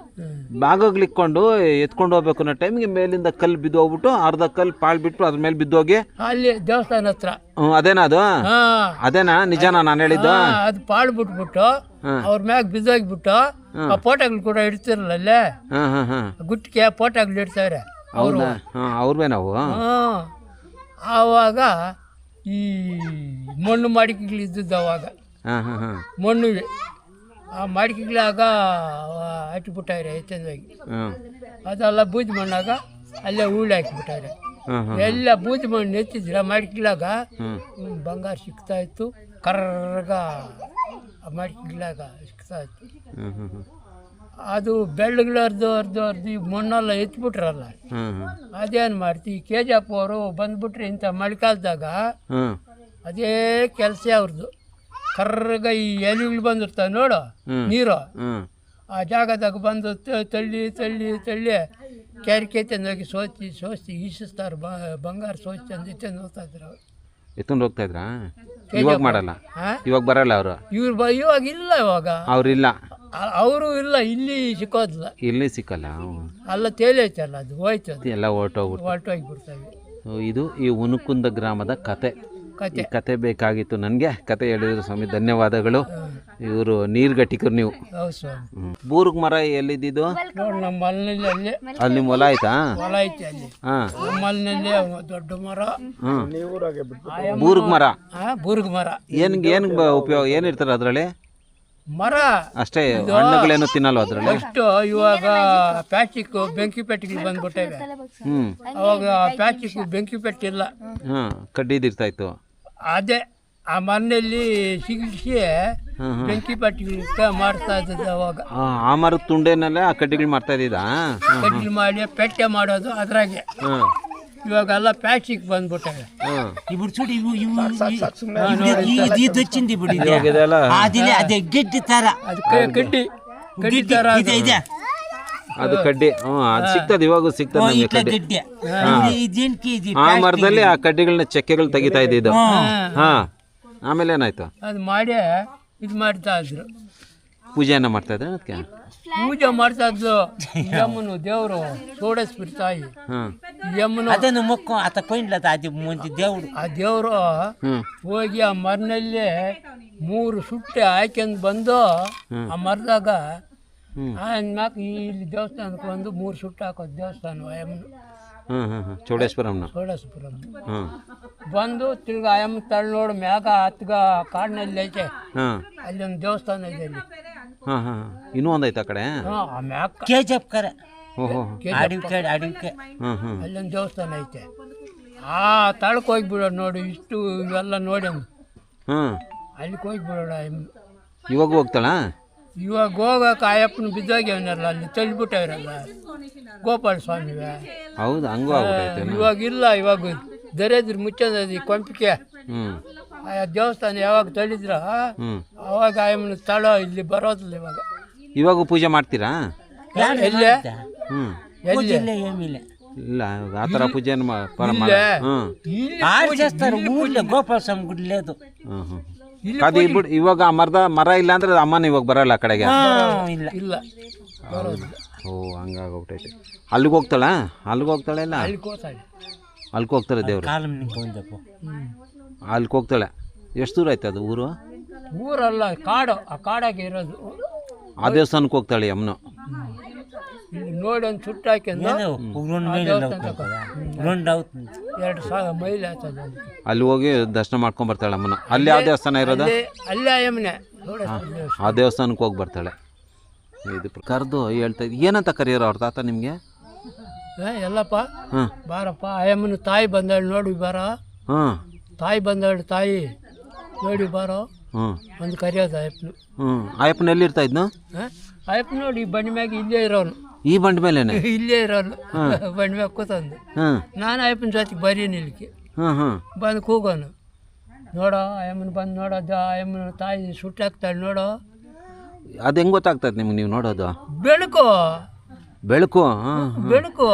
Speaker 2: ಭಾಗಗಳಿಕ್ಕೊಂಡು ಎತ್ಕೊಂಡು ಹೋಗ್ಬೇಕು ಅನ್ನೋ ಟೈಮಿಗೆ ಮೇಲಿಂದ ಕಲ್ಲು ಬಿದ್ದು ಹೋಗ್ಬಿಟ್ಟು ಅರ್ಧ ಕಲ್ಲು ಪಾಳು ಬಿಟ್ಟು ಅದ್ರ ಮೇಲೆ ಬಿದ್ದೋಗಿ
Speaker 6: ಅಲ್ಲಿ ದೇವಸ್ಥಾನ ಹತ್ರ.
Speaker 2: ಅದೇನಾ ಅದು? ಅದೇನಾ ನಿಜನಾ ನಾನು ಹೇಳಿದ್ದು?
Speaker 6: ಅದು ಪಾಳು ಬಿಟ್ಬಿಟ್ಟು ಅವ್ರ ಮ್ಯಾಗ ಬಿದ್ದೋಗ್ಬಿಟ್ಟು ಆ ಫೋಟೋಗಳು ಕೂಡ ಇಡ್ತಿರಲ್ಲ ಅಲ್ಲೇ. ಗುಟ್ಟಿಗೆ ಫೋಟೋಗಳು ಇಡ್ತಾರೆ
Speaker 2: ಅವ್ರವೇ ನಾವು.
Speaker 6: ಆವಾಗ ಈ ಮಣ್ಣು ಮಾಡಿಕೆಗಳಿದ್ದದ್ದು ಅವಾಗ. ಮಣ್ಣುವೆ ಆ ಮಾಡಿಕೆಗಳಾಗ ಹಚ್ಚಿಬಿಟ್ಟಾರೆ ಹೆಚ್ಚಂದಾಗಿ. ಅದೆಲ್ಲ ಬೂದಿ ಮಣ್ಣಾಗ ಅಲ್ಲೇ ಹೂಳು ಹಾಕಿಬಿಟ್ಟಾರೆ. ಎಲ್ಲ ಬೂದಿ ಮಣ್ಣು ಎತ್ತಿದ್ರೆ ಮಾಡಿಕೆಗಳಾಗ ಬಂಗಾರ ಸಿಗ್ತಾ ಇತ್ತು. ಕರ್ರಗ ಆ ಮಾಡಿಕೆಗಳಾಗ ಸಿಗ್ತಾ ಇತ್ತು. ಅದು ಬೆಳ್ಳಗಳು ಅರ್ದು ಈ ಮಣ್ಣೆಲ್ಲ ಎತ್ಬಿಟ್ರಲ್ಲ. ಅದೇನು ಮಾಡ್ತೀವಿ KGF ಅವರು ಬಂದ್ಬಿಟ್ರೆ ಇಂಥ ಮಳೆಗಾಲದಾಗ ಅದೇ ಕೆಲಸ ಅವ್ರದ್ದು. ಕರ್ರಗ ಈ ಎಲೆಗಳು ಬಂದಿರ್ತಾವೆ ನೋಡು ನೀರು, ಆ ಜಾಗದಾಗ ಬಂದು ತಳ್ಳಿ ಕೆರೆಕೆತ್ತಂದೋಗಿ ಸೋಸಿ ಈಸಿಸ್ತಾರೆ. ಬಂಗಾರ ಸೋಸಿ ತಂದು ಹೋಗ್ತಾ ಇದ್ರು ಅವ್ರು.
Speaker 2: ಎತ್ಕೊಂಡು ಹೋಗ್ತಾ ಇದ್ರಾ? ಇವಾಗ ಮಾಡಲ್ಲ, ಇವಾಗ ಬರಲ್ಲ ಅವರು.
Speaker 6: ಇವಾಗ ಇಲ್ಲ, ಇವಾಗ
Speaker 2: ಅವ್ರಿಲ್ಲ,
Speaker 6: ಅವರು ಇಲ್ಲ. ಇಲ್ಲಿ ಸಿಕ್ಕೋದಿಲ್ಲ,
Speaker 2: ಇಲ್ಲಿ ಸಿಕ್ಕಲ್ಲ.
Speaker 6: ಅಲ್ಲ ತೇಲೈತಲ್ಲ, ಅದು ಹೋಯ್ತು,
Speaker 2: ಎಲ್ಲ
Speaker 6: ಹೊರಟೋಗ್ಬಿಡ್ತವೆ.
Speaker 2: ಇದು ಈ ಹುನಕುಂದ ಗ್ರಾಮದ ಕತೆ. ಈ ಕತೆ ಬೇಕಾಗಿತ್ತು ನನಗೆ. ಕತೆ ಹೇಳಿದ್ರು ಸ್ವಾಮಿ, ಧನ್ಯವಾದಗಳು. ಇವರು ನೀರ್ಗಟ್ಟಿಕರು ನೀವು. ಬೂರ್ಗ್ ಮರ ಎಲ್ಲಿದ್ದು?
Speaker 6: ನೋಡಿ ನಮ್ಮ ಮಲ್ನಲ್ಲಿ
Speaker 2: ಅಲ್ಲಿ ನಿಮ್ಮ ಹೊಲ ಆಯ್ತಾ?
Speaker 6: ಹೊಲ ಐತೆ ಅಲ್ಲಿ. ನಮ್ಮ ಮಲ್ನಲ್ಲಿ ದೊಡ್ಡ ಮರ
Speaker 2: ಬೂರ್ಗ್ ಮರ.
Speaker 6: ಬೂರ್ಗ್ ಮರ
Speaker 2: ಏನು ಉಪಯೋಗ ಏನಿರ್ತಾರೆ ಅದರಲ್ಲಿ?
Speaker 6: ಮರ
Speaker 2: ಅಷ್ಟೇ, ಹಣ್ಣುಗಳೇನು ತಿನ್ನಲ್ವ ಅದರಲ್ಲಿ?
Speaker 6: ಅಷ್ಟು ಇವಾಗ ಪ್ಲಾಸ್ಟಿಕ್ ಬೆಂಕಿ ಪೆಟ್ಟಿಗೆ ಬಂದ್ಬಿಟ್ಟವೆ. ಅವಾಗ ಪ್ಲಾಸ್ಟಿಕ್ ಬೆಂಕಿ ಪೆಟ್ಟಿಲ್ಲ,
Speaker 2: ಕಡ್ಡಿದಿರ್ತಾ ಇತ್ತು.
Speaker 6: ಅದೇ ಆ ಮಣ್ಣಲ್ಲಿ ಸಿಗಿಸಿ ಬೆಂಕಿ ಪೆಟ್ಟಿಗೆ ಮಾಡ್ತಾ ಇದ್ದದ್ದು ಅವಾಗ.
Speaker 2: ಆ ಮರದ ತುಂಡೇನಲ್ಲೇ ಆ ಕಡ್ಡಿಗಳು ಮಾಡ್ತಾ ಇದ್ದಿದ್ದ?
Speaker 6: ಕಡ್ಡಿ ಮಾಡಿ ಪೆಟ್ಟೆ ಮಾಡೋದು ಅದ್ರಾಗೆ. ಇವಾಗೆಲ್ಲ ಪ್ಲಾಸ್ಟಿಕ್ ಬಂದ್ಬಿಟ್ಟವೆ.
Speaker 5: ಗಡ್ಡಿ ತರ
Speaker 6: ಗಡ್ಡಿ ತರ
Speaker 2: ಅದು ಕಡ್ಡಿ ಅದು ಸಿಗ್ತದೆ, ಇವಾಗ ಸಿಗ್ತದೆ ನಮಗೆ ಕಡ್ಡಿ. ಆ ಮರದಲ್ಲಿ ಆ ಕಡ್ಡಿಗಳನ್ನ ಚಕ್ಕೆಗಳು ತೆಗಿತಾ ಇದ್ದಿದ್ದು. ಹಾ, ಆಮೇಲೆ ಏನಾಯ್ತು?
Speaker 6: ಅದು ಮಾಡಿ ಇದು ಮಾಡ್ತಾ ಇದ್ರು,
Speaker 2: ಪೂಜೆಯನ್ನ ಮಾಡ್ತಾ ಇದ್ರೆ ಅದಕ್ಕೆ
Speaker 6: ಪೂಜೆ ಮಾಡ್ತಾ ಇದ್ಲು. ಯಮ್ಮನು ದೇವರು ಚೌಡೇಶ್ವರಿ ತಾಯಿ, ಯಮ್ಮನು
Speaker 5: ಅದನ್ನು ಮುಕ್ಕು ಆತ ಕೊಯ್ಲದ ಅದು ಮುಂದೆ ದೇವ್ರು.
Speaker 6: ಆ ದೇವರು ಹೋಗಿ ಆ ಮರನಲ್ಲಿ 3 ಸುಟ್ಟೆ ಹಾಕ್ಯಂದು ಬಂದು ಆ ಮರದಾಗ ಮ್ಯಾಕ ಇಲ್ಲಿ ದೇವಸ್ಥಾನಕ್ಕೆ ಬಂದು 3 ಸುಟ್ಟು ಹಾಕೋದು ದೇವಸ್ಥಾನ ಯಮ್ಮನು
Speaker 2: ಚೌಡೇಶ್ವರಮ್ನ.
Speaker 6: ಚೌಡೇಶ್ವರಂ ಬಂದು ತಿರ್ಗಾ ಅಯ್ಯಮ್ಮ ತಳ್ಳಿ ನೋಡು ಮ್ಯಾಗ ಹತ್ಗ ಕಾಡಿನಲ್ಲಿ ಐತೆ, ಅಲ್ಲಿ ಒಂದು ದೇವಸ್ಥಾನ ಇದೆ ಅಲ್ಲಿ.
Speaker 2: ಇನ್ನೂ ಒಂದೈತೆ ಆ ಕಡೆ.
Speaker 6: ಆ ಮ್ಯಾಕ
Speaker 5: ಕೆಜಪ್ ಕರ
Speaker 2: ಓಹೋ,
Speaker 5: ಅಡಿಕೆ
Speaker 6: ಅಲ್ಲೊಂದು ದೇವಸ್ಥಾನ ಐತೆ. ಆ ತಳಕ್ಕೆ ಹೋಗಿಬಿಡೋಣ ನೋಡಿ, ಇಷ್ಟು ಇವೆಲ್ಲ ನೋಡಿ ಅಲ್ಲಿಗೆ ಹೋಗಿಬಿಡೋಣ.
Speaker 2: ಇವಾಗ ಹೋಗ್ತಾಳ?
Speaker 6: ಇವಾಗ ಹೋಗಕ್ಕೆ ಅಯ್ಯಪ್ಪನ ಬಿದ್ದೋಗ್ಯವನಲ್ಲ, ಅಲ್ಲಿ ತಳ್ಳಿಬಿಟ್ಟವ್ರಲ್ಲ ಗೋಪಾಲ ಸ್ವಾಮಿಗೆ.
Speaker 2: ಹೌದು, ಹಂಗೂ ಆಗ್ಬಿಟ್ಟೈತೆ.
Speaker 6: ಇವಾಗ ಇಲ್ಲ, ಇವಾಗ ದರಿದ್ರ ಮುಚ್ಚದ ಕೊಂಪಿಕೆ. ಆ ದೇವಸ್ಥಾನ ಯಾವಾಗ ತಳ್ಳಿದ್ರ ಅವಾಗ ಅಯ್ಯಮ್ಮನ ತಳ ಇಲ್ಲಿ ಬರೋದಿಲ್ಲ.
Speaker 2: ಇವಾಗ ಪೂಜೆ ಮಾಡ್ತೀರಾ?
Speaker 6: ಎಲ್ಲೇ
Speaker 2: ಇಲ್ಲ, ಆ ಥರ ಪೂಜೆ
Speaker 5: ಗೋಪಾಲ ಸ್ವಾಮಿ ಗುಡ್ಲೆ ಅದು.
Speaker 2: ಅದು ಇವಾಗ ಮರ ಇಲ್ಲ ಅಂದ್ರೆ ಅಮ್ಮನ ಇವಾಗ ಬರಲ್ಲ ಆ ಕಡೆಗೆ.
Speaker 6: ಇಲ್ಲ,
Speaker 2: ಓ, ಹಂಗಾಗೋಗ್ಬಿಟ್ಟೈತೆ. ಅಲ್ಲಿಗೆ ಹೋಗ್ತಾಳ? ಅಲ್ಲಿಗೆ ಹೋಗ್ತಾಳೆ? ಇಲ್ಲ, ಅಲ್ಲಿಗೆ ಹೋಗ್ತಾರೆ ದೇವ್ರು. ಅಲ್ಲಿಗೆ ಹೋಗ್ತಾಳೆ. ಎಷ್ಟು ದೂರ ಆಯ್ತು ಅದು ಊರು?
Speaker 6: ಊರಲ್ಲ, ಕಾಡು. ಆ ಕಾಡಾಗೆ ಇರೋದು.
Speaker 2: ಆ ದೇವಸ್ಥಾನಕ್ಕೆ ಹೋಗ್ತಾಳೆ ಅಮ್ಮನು.
Speaker 6: ಇಲ್ಲಿ ನೋಡಿ ಒಂದು ಸುಟ್ಟು ಹಾಕ್ಯಂದು 2,000 ಮೈಲಿ ಆಗ್ತದೆ.
Speaker 2: ಅಲ್ಲಿ ಹೋಗಿ ದರ್ಶನ ಮಾಡ್ಕೊಂಡ್ ಬರ್ತಾಳೆ ಅಮ್ಮನ. ಅಲ್ಲಿ ಯಾವ ದೇವಸ್ಥಾನ ಇರೋದು?
Speaker 6: ಅಲ್ಲೇ ಅಯ್ಯಮ್ಮನೆ.
Speaker 2: ಆ ದೇವಸ್ಥಾನಕ್ಕೆ ಹೋಗಿ ಬರ್ತಾಳೆ. ಇದು ಕರೆದು ಹೇಳ್ತಾ ಇದ್ದು ಏನಂತ ಕರೆಯೋರು ಅವ್ರ ತಾತ ನಿಮಗೆ?
Speaker 6: ಎಲ್ಲಪ್ಪ ಬಾರಪ್ಪ, ಅಯ್ಯಮ್ಮನ ತಾಯಿ ಬಂದಳು ನೋಡಿ ಬಾರ, ತಾಯಿ ಬಂದಳು ತಾಯಿ ನೋಡಿ ಬಾರೋ ಒಂದು ಕರೆಯೋದು ಅಯ್ಯಪ್ಪನು.
Speaker 2: ಅಯ್ಯಪ್ಪನ ಎಲ್ಲಿರ್ತಾ ಇದ್ನು?
Speaker 6: ಅಯ್ಯಪ್ಪ ನೋಡಿ ಬಂಡಿ ಮ್ಯಾಗ ಇಲ್ಲೇ ಇರೋನು.
Speaker 2: ಈ ಬಂಡಿ ಮೇಲೆ
Speaker 6: ಇಲ್ಲೇ ಇರೋನು ಬಂಡಿ ಮ್ಯಾಗ ಕೂತಂದು. ನಾನು ಅಯ್ಯಪ್ಪನ ಜೊತೆಗೆ ಬರೀನಿ ಇಲ್ಲಿಗೆ ಬಂದು ಕೂಗೋನು. ನೋಡೋ ಅಯ್ಯಮ್ಮನ ಬಂದು ನೋಡೋದು, ಅಯ್ಯಮ್ಮನ ತಾಯಿ ಸುಟ್ಟಾಕ್ತಾಳೆ ನೋಡೋ.
Speaker 2: ಅದು ಹೆಂಗೆ ಗೊತ್ತಾಗ್ತದೆ ನಿಮ್ಗೆ ನೀವು ನೋಡೋದು?
Speaker 6: ಬೆಳಕು
Speaker 2: ಬೆಳಕು
Speaker 6: ಬೆಳಕು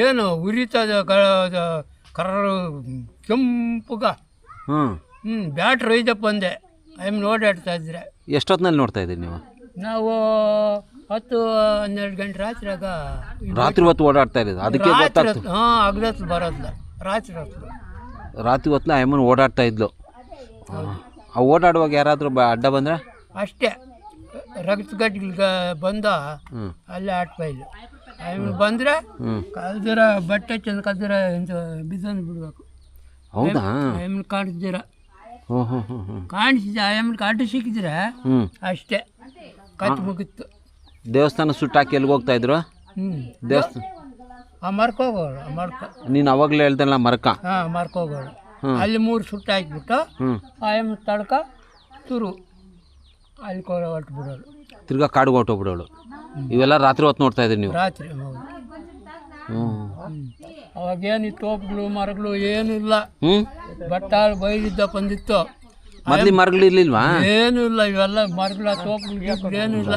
Speaker 6: ಏನು ಉರಿತದ ಕರ ಕೆಂಪುಗ. ಬ್ಯಾಟ್ರಿ ಒಯ್ದಪ್ಪ ಅಂದೆ ಅಯ್ಯಮ್ಮನ ಓಡಾಡ್ತಾ ಇದ್ರೆ.
Speaker 2: ಎಷ್ಟೊತ್ತಿನಲ್ಲಿ ನೋಡ್ತಾ ಇದ್ದೀರಿ ನೀವು?
Speaker 6: ನಾವು 10-12 ಗಂಟೆ ರಾತ್ರಿಯಾಗ.
Speaker 2: ರಾತ್ರಿ ಹೊತ್ತು ಓಡಾಡ್ತಾ ಇರೋದು ಅದಕ್ಕೆ ಗೊತ್ತಾಗ್ತದೆ.
Speaker 6: ಹಗಲೊತ್ತು ಬರೋದಿಲ್ಲ, ರಾತ್ರಿ ಹೊತ್ತು.
Speaker 2: ರಾತ್ರಿ ಹೊತ್ತು ಅಯ್ಯಮ್ಮನ ಓಡಾಡ್ತಾ ಇದ್ಲು. ಆ ಓಡಾಡುವಾಗ ಯಾರಾದರೂ ಅಡ್ಡ ಬಂದ್ರೆ
Speaker 6: ಅಷ್ಟೇ ರಕ್ತ ಗಡ್ಡಿಗೆ ಬಂದ ಅಲ್ಲೇ ಆಟ್ಬೈಲು ಅಯ್ಯಮ್ಮನ ಬಂದರೆ ಕಲ್ದಿರ ಬಟ್ಟೆ ಚೆಂದ ಕಲ್ದಿರ ಎಂತ ಬಿದ್ದನ್ನು ಬಿಡಬೇಕು.
Speaker 2: ಹೌದಾ?
Speaker 6: ಅಯ್ಯಮ್ಮನ ಕಾಣಿಸ್ದಿರ ಕಾಣಿಸಿದ ಅಯ್ಯಮ್ಮನ ಕಾಟ ಸಿಕ್ಕಿದ್ರೆ ಅಷ್ಟೇ ಕತ್ತು ಮುಗಿತ್ತು.
Speaker 2: ದೇವಸ್ಥಾನ ಸುಟ್ಟಾಕಿ ಎಲ್ಲಿಗೆ ಹೋಗ್ತಾ ಇದ್ರು? ದೇವಸ್ಥಾನ
Speaker 6: ಆ ಮರ್ಕ ಹೋಗೋಳು. ಆ ಮರ್ಕ
Speaker 2: ನೀನು ಅವಾಗಲೇ ಹೇಳ್ದಲ್ಲ ಮರ್ಕ.
Speaker 6: ಮರ್ಕ ಹೋಗೋಳು. ಅಲ್ಲಿ 3 ಸುಟ್ಟು ಹಾಕಿಬಿಟ್ಟು ಅಯ್ಯಮ್ಮನ ತಡ್ಕ ತುರು ಅಲ್ಲಿ ಹೊರಟು ಬಿಡೋಳು.
Speaker 2: ತಿರ್ಗಾ ಕಾಡಿಗೆ ಹೊರಟೋಗ್ಬಿಡೋಳು. ಇವೆಲ್ಲ ರಾತ್ರಿ ಹೊತ್ತು ನೋಡ್ತಾ ಇದ್ರಿ ನೀವು?
Speaker 6: ರಾತ್ರಿ. ಅವಾಗೇನು ತೋಪುಗಳು ಮರಗಳು ಏನೂ ಇಲ್ಲ, ಬಟ್ಟಾಳು ಬೈಲಿದ್ದ ಬಂದಿತ್ತು.
Speaker 2: ಮೊದಲು ಮರಗಳು ಇರ್ಲಿಲ್ವಾ?
Speaker 6: ಏನೂ ಇಲ್ಲ, ಇವೆಲ್ಲ ಮರಗಳ ತೋಪುಗಳು ಏನೂ ಇಲ್ಲ.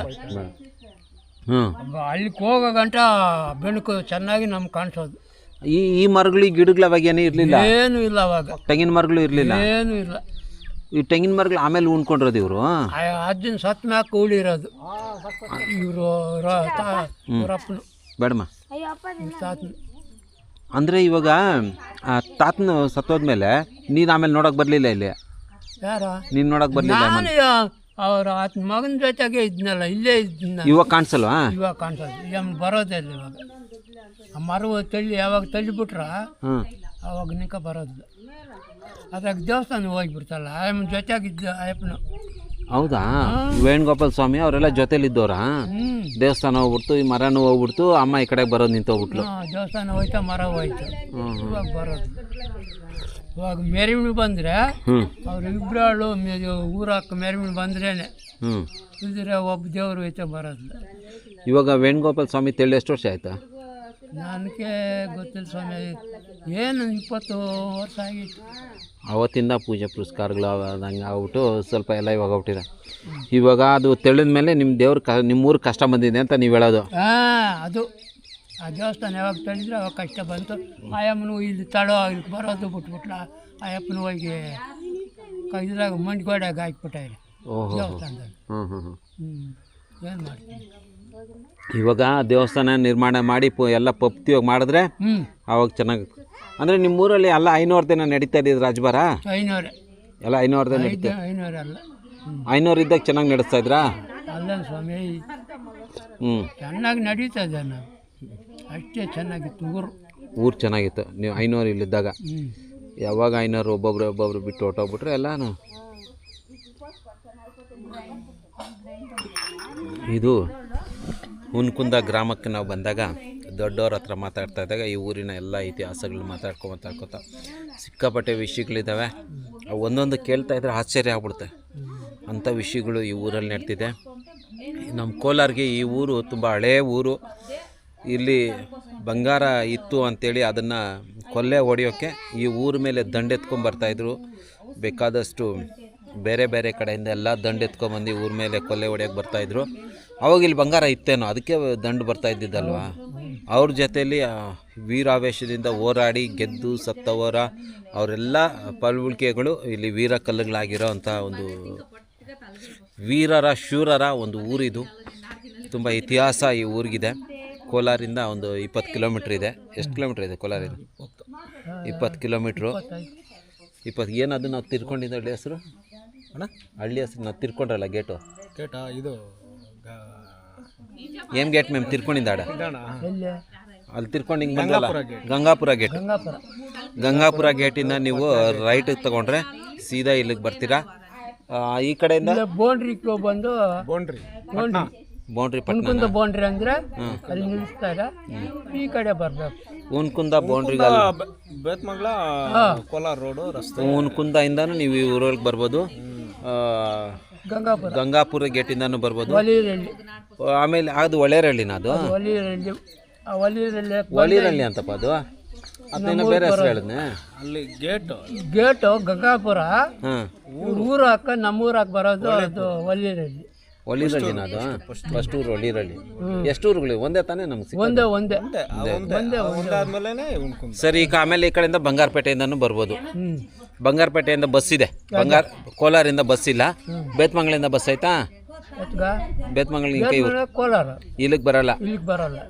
Speaker 6: ಅಲ್ಲಿಗೆ ಹೋಗೋ ಗಂಟ ಬೆಳಕು ಚೆನ್ನಾಗಿ ನಮ್ಗೆ ಕಾಣಿಸೋದು.
Speaker 2: ಈ ಮರಗಳು ಗಿಡಗಳು ಅವಾಗ ಏನೂ ಇರಲಿಲ್ಲ?
Speaker 6: ಏನೂ ಇಲ್ಲ ಅವಾಗ.
Speaker 2: ತೆಂಗಿನ ಮರಗಳು ಇರಲಿಲ್ಲ?
Speaker 6: ಏನೂ ಇಲ್ಲ.
Speaker 2: ಈ ತೆಂಗಿನ ಮರಗಳು ಆಮೇಲೆ ಉಣ್ಕೊಂಡಿರೋದು ಇವರು?
Speaker 6: ಅಜ್ಜನ ಸತ್ ಮ್ಯಾಕ ಉಳಿರೋದು ಇವರು ಅಪ್ಪನು.
Speaker 2: ಬೇಡಮ್ಮ
Speaker 6: ತಾತನ
Speaker 2: ಅಂದರೆ ಇವಾಗ ತಾತನ ಸತ್ತೋದ್ಮೇಲೆ ನೀನು ಆಮೇಲೆ ನೋಡೋಕೆ ಬರಲಿಲ್ಲ ಇಲ್ಲಿ?
Speaker 6: ಯಾರ?
Speaker 2: ನೀನು ನೋಡೋಕೆ ಬರಲಿಲ್ಲ?
Speaker 6: ನಾನು ಅವ್ರ ಆತನ ಮಗನ ಜೊತೆಗೆ ಇದ್ನಲ್ಲ, ಇಲ್ಲೇ ಇದ್ನ.
Speaker 2: ಇವಾಗ ಕಾಣಿಸಲ್ವಾ?
Speaker 6: ಇವಾಗ ಕಾಣಿಸೋದು. ಈಗ ಬರೋದೇ ಇಲ್ಲ ಇವಾಗ. ಆ ಮರವು ತಳ್ಳಿ ಯಾವಾಗ ತಳ್ಳಿಬಿಟ್ರ ಅವಾಗ ನಿಂಕ ಬರೋದಿಲ್ಲ. ಅದಾಗ ದೇವಸ್ಥಾನ ಹೋಗಿಬಿಡ್ತಲ್ಲ ಅಯ್ಯಮ್ಮನ ಜೊತೆಗಿದ್ದ ಅಯ್ಯಪ್ಪನ.
Speaker 2: ಹೌದಾ? ವೇಣುಗೋಪಾಲ ಸ್ವಾಮಿ ಅವರೆಲ್ಲ ಜೊತೆಲಿದ್ದವ್ರ? ದೇವಸ್ಥಾನ ಹೋಗ್ಬಿಡ್ತು, ಈ ಮರನೂ ಹೋಗ್ಬಿಡ್ತು, ಅಮ್ಮ ಈ ಕಡೆ ಬರೋದು ನಿಂತೋಗ್ಬಿಟ್ಲು.
Speaker 6: ದೇವಸ್ಥಾನ ಹೋಯ್ತಾ, ಮರ ಹೋಯ್ತು, ಇವಾಗ ಬರೋದು. ಇವಾಗ ಮೆರವಣಿಗೆ ಬಂದರೆ ಅವ್ರು ಇಬ್ಬರಾಳು ಊರಾಕ ಮೆರವಣಿಗೆ ಬಂದ್ರೇನೆ, ಇದ್ರೆ ಒಬ್ಬ ದೇವರು ಹೋಯ್ತಾ ಬರೋದಿಲ್ಲ.
Speaker 2: ಇವಾಗ ವೇಣುಗೋಪಾಲ ಸ್ವಾಮಿ ತೆಳ್ಳಿ ಎಷ್ಟು ವರ್ಷ ಆಯ್ತಾ?
Speaker 6: ನನಗೆ ಗೊತ್ತಿಲ್ಲ ಸ್ವಾಮಿ, ಏನು 20 ವರ್ಷ ಆಗಿತ್ತು.
Speaker 2: ಅವತ್ತಿಂದ ಪೂಜೆ ಪುರಸ್ಕಾರಗಳು ಹಂಗೆ ಆಗ್ಬಿಟ್ಟು ಸ್ವಲ್ಪ ಎಲ್ಲ ಇವಾಗ ಆಗ್ಬಿಟ್ಟಿದೆ. ಇವಾಗ ಅದು ತಿಳಿದ ಮೇಲೆ ನಿಮ್ಮ ದೇವ್ರ ನಿಮ್ಮೂರು ಕಷ್ಟ ಬಂದಿದೆ ಅಂತ ನೀವು ಹೇಳೋದು.
Speaker 6: ಅದು ಆ ದೇವಸ್ಥಾನ ಯಾವಾಗ ತಳಿದ್ರೆ ಅವಾಗ ಕಷ್ಟ ಬಂತು. ಆಯಮ್ಮನು ಇಲ್ಲಿ ತಳೋ ಇಲ್ಲಿ ಬರೋದು ಬಿಟ್ಬಿಟ್ಲ. ಆಯಪ್ಪನ ಹೋಗಿ ಇದ್ರಾಗ ಮಂಡ್ಗೋಡ್ಯಾಗ ಹಾಕ್ಬಿಟ್ಟಾರೆ ದೇವಸ್ಥಾನದಲ್ಲಿ. ಏನು ಮಾಡ್ತೀನಿ.
Speaker 2: ಇವಾಗ ದೇವಸ್ಥಾನ ನಿರ್ಮಾಣ ಮಾಡಿ ಎಲ್ಲ ಪಪ್ತಿಯಾಗಿ ಮಾಡಿದ್ರೆ ಅವಾಗ ಚೆನ್ನಾಗಿ. ಅಂದರೆ ನಿಮ್ಮೂರಲ್ಲಿ ಎಲ್ಲ 500 ದಿನ ನಡೀತಾ ಇದ್ದಿದ್ದು ರಾಜಭಾರ?
Speaker 6: 500
Speaker 2: ಎಲ್ಲ 500 ದಿನ ನಡೀತಾ?
Speaker 6: 500 ಅಲ್ಲ,
Speaker 2: 500 ಇದ್ದಾಗ ಚೆನ್ನಾಗಿ ನಡೆಸ್ತಾ ಇದ್ರಾ?
Speaker 6: ಅಲ್ಲ ಸ್ವಾಮಿ, ಚೆನ್ನಾಗಿ ನಡೀತದೆ. ನಾವು ಅಷ್ಟೇ ಚೆನ್ನಾಗಿತ್ತು
Speaker 2: ಊರು ಚೆನ್ನಾಗಿತ್ತು. ನೀವು 500 ಇಲ್ಲಿದ್ದಾಗ. ಯಾವಾಗ 500 ಒಬ್ಬೊಬ್ರು ಬಿಟ್ಟು ಹೊಟ್ಟೋಗ್ಬಿಟ್ರೆ ಎಲ್ಲಾನು. ಇದು ಹುನ್ಕುಂದ ಗ್ರಾಮಕ್ಕೆ ನಾವು ಬಂದಾಗ ದೊಡ್ಡವ್ರ ಹತ್ರ ಮಾತಾಡ್ತಾ ಇದ್ದಾಗ ಈ ಊರಿನ ಎಲ್ಲ ಇತಿಹಾಸಗಳನ್ನ ಮಾತಾಡ್ಕೊತಾ ಸಿಕ್ಕಾಪಟ್ಟೆ ವಿಷಯಗಳಿದ್ದಾವೆ. ಒಂದೊಂದು ಕೇಳ್ತಾ ಇದ್ರೆ ಆಶ್ಚರ್ಯ ಆಗ್ಬಿಡುತ್ತೆ. ಅಂಥ ವಿಷಯಗಳು ಈ ಊರಲ್ಲಿ ನಡ್ತಿದೆ. ನಮ್ಮ ಕೋಲಾರ್ಗೆ ಈ ಊರು ತುಂಬ ಹಳೆಯ ಊರು. ಇಲ್ಲಿ ಬಂಗಾರ ಇತ್ತು ಅಂಥೇಳಿ ಅದನ್ನು ಕೊಲ್ಲೆ ಹೊಡೆಯೋಕ್ಕೆ ಈ ಊರ ಮೇಲೆ ದಂಡೆತ್ಕೊಂಬರ್ತಾಯಿದ್ರು. ಬೇಕಾದಷ್ಟು ಬೇರೆ ಬೇರೆ ಕಡೆಯಿಂದ ಎಲ್ಲ ದಂಡೆತ್ಕೊಂಬಂದು ಊರ ಮೇಲೆ ಕೊಲ್ಲೆ ಹೊಡೆಯೋಕ್ಕೆ ಬರ್ತಾಯಿದ್ರು. ಅವಾಗ ಇಲ್ಲಿ ಬಂಗಾರ ಇತ್ತೇನೋ, ಅದಕ್ಕೆ ದಂಡು ಬರ್ತಾ ಇದ್ದಿದ್ದಲ್ವ. ಅವ್ರ ಜೊತೆಯಲ್ಲಿ ವೀರಾವೇಶದಿಂದ ಹೋರಾಡಿ ಗೆದ್ದು ಸತ್ತವರ ಅವರೆಲ್ಲ ಪಳುವಳಿಕೆಗಳು ಇಲ್ಲಿ ವೀರ ಕಲ್ಲುಗಳಾಗಿರೋ ಅಂಥ ಒಂದು ವೀರರ ಶೂರರ ಒಂದು ಊರಿದು. ತುಂಬ ಇತಿಹಾಸ ಈ ಊರಿಗಿದೆ. ಕೋಲಾರಿಂದ ಒಂದು 20 ಕಿಲೋಮೀಟ್ರ್ ಇದೆ. ಎಷ್ಟು ಕಿಲೋಮೀಟ್ರ್ ಇದೆ ಕೋಲಾರಿಂದ? 20 ಕಿಲೋಮೀಟ್ರು. 20 ಏನದು ನಾವು ತಿರ್ಕೊಂಡಿದ್ದ ಹಳ್ಳಿ ಹೆಸರು? ಹಳ್ಳಿ ಹೆಸರು ನಾವು ತಿರ್ಕೊಂಡ್ರಲ್ಲ ಗೇಟು.
Speaker 4: ಇದು
Speaker 2: ಏನು ಗೇಟ್ ಮ್ಯಾಮ್ ತಿರ್ಕೊಂಡಿದ್ದ ಅಲ್ಲಿ ತಿರ್ಕೊಂಡು ಹಿಂಗೆ ಬಂದಲ್ಲ, ಗಂಗಾಪುರ ಗೇಟ್. ಗಂಗಾಪುರ ಗೇಟಿಂದ ನೀವು ರೈಟಿಗೆ ತಗೊಂಡ್ರೆ ಸೀದಾ ಇಲ್ಲಿಗೆ ಬರ್ತೀರಾ. ಈ ಕಡೆಯಿಂದ ಬೌಂಡ್ರಿ
Speaker 6: ಹುನ್ಕುಂದ ಬೌಂಡ್ರಿ ಅಂದ್ರೆ ಅಲ್ಲಿ ನಿಲ್ಲಿಸ್ತಾರೆ. ಈ ಕಡೆ ಬರ್ಬೇಕು.
Speaker 2: ಹುನ್ಕುಂದ ಬೌಂಡ್ರಿ
Speaker 4: ಬೇತ್ಮಂಗ್ಲ ಕೋಲಾರ ರೋಡು ರಸ್ತೆ.
Speaker 2: ಹುನ್ಕುಂದ ಇಂದಾನು ನೀವು ಈ ಊರೊಳಗೆ ಬರ್ಬೋದು. ಗಂಗಾಪುರ ಗೇಟಿಂದಾನು ಬರ್ಬೋದು. ಆಮೇಲೆ ಅದು ಒಳ್ಳೆರಳ್ಳಿನ? ಅದು ಒಳ್ಳೆರಳ್ಳಿ ಅಂತಪ್ಪ ಅದು. ಅದನ್ನ ಬೇರೆ ಹೆಸರು ಹೇಳಿದ್ನೆ.
Speaker 4: ಅಲ್ಲಿ
Speaker 6: ಗೇಟು ಗಂಗಾಪುರ. ಊರು ಹಾಕ ನಮ್ಮೂರಾಗ ಬರೋದು ಅದು ಒಳ್ಳೆರಳ್ಳಿ.
Speaker 2: ಒಳ್ಳಿರಳ್ಳಿನ ಅದು? ಫಸ್ಟ್ ಊರು ಒಳ್ಳಿರಳ್ಳಿ. ಎಷ್ಟು ಊರುಗಳು? ಒಂದೇ ತಾನೇ ನಮ್ಗೆ?
Speaker 6: ಒಂದೇ.
Speaker 2: ಸರಿ, ಈಗ ಆಮೇಲೆ ಈ ಕಡೆಯಿಂದ ಬಂಗಾರಪೇಟೆಯಿಂದನೂ ಬರ್ಬೋದು. ಬಂಗಾರಪೇಟೆಯಿಂದ ಬಸ್ ಇದೆ. ಕೋಲಾರಿಂದ ಬಸ್ ಇಲ್ಲ. ಬೇತ್ಮಂಗ್ಲಿಂದ ಬಸ್ ಆಯ್ತಾ? ಬೇತ್ಮಂಗ್ಲಿಂದ
Speaker 6: ಕೋಲಾರ
Speaker 2: ಇಲ್ಲಿಗೆ ಬರಲ್ಲ.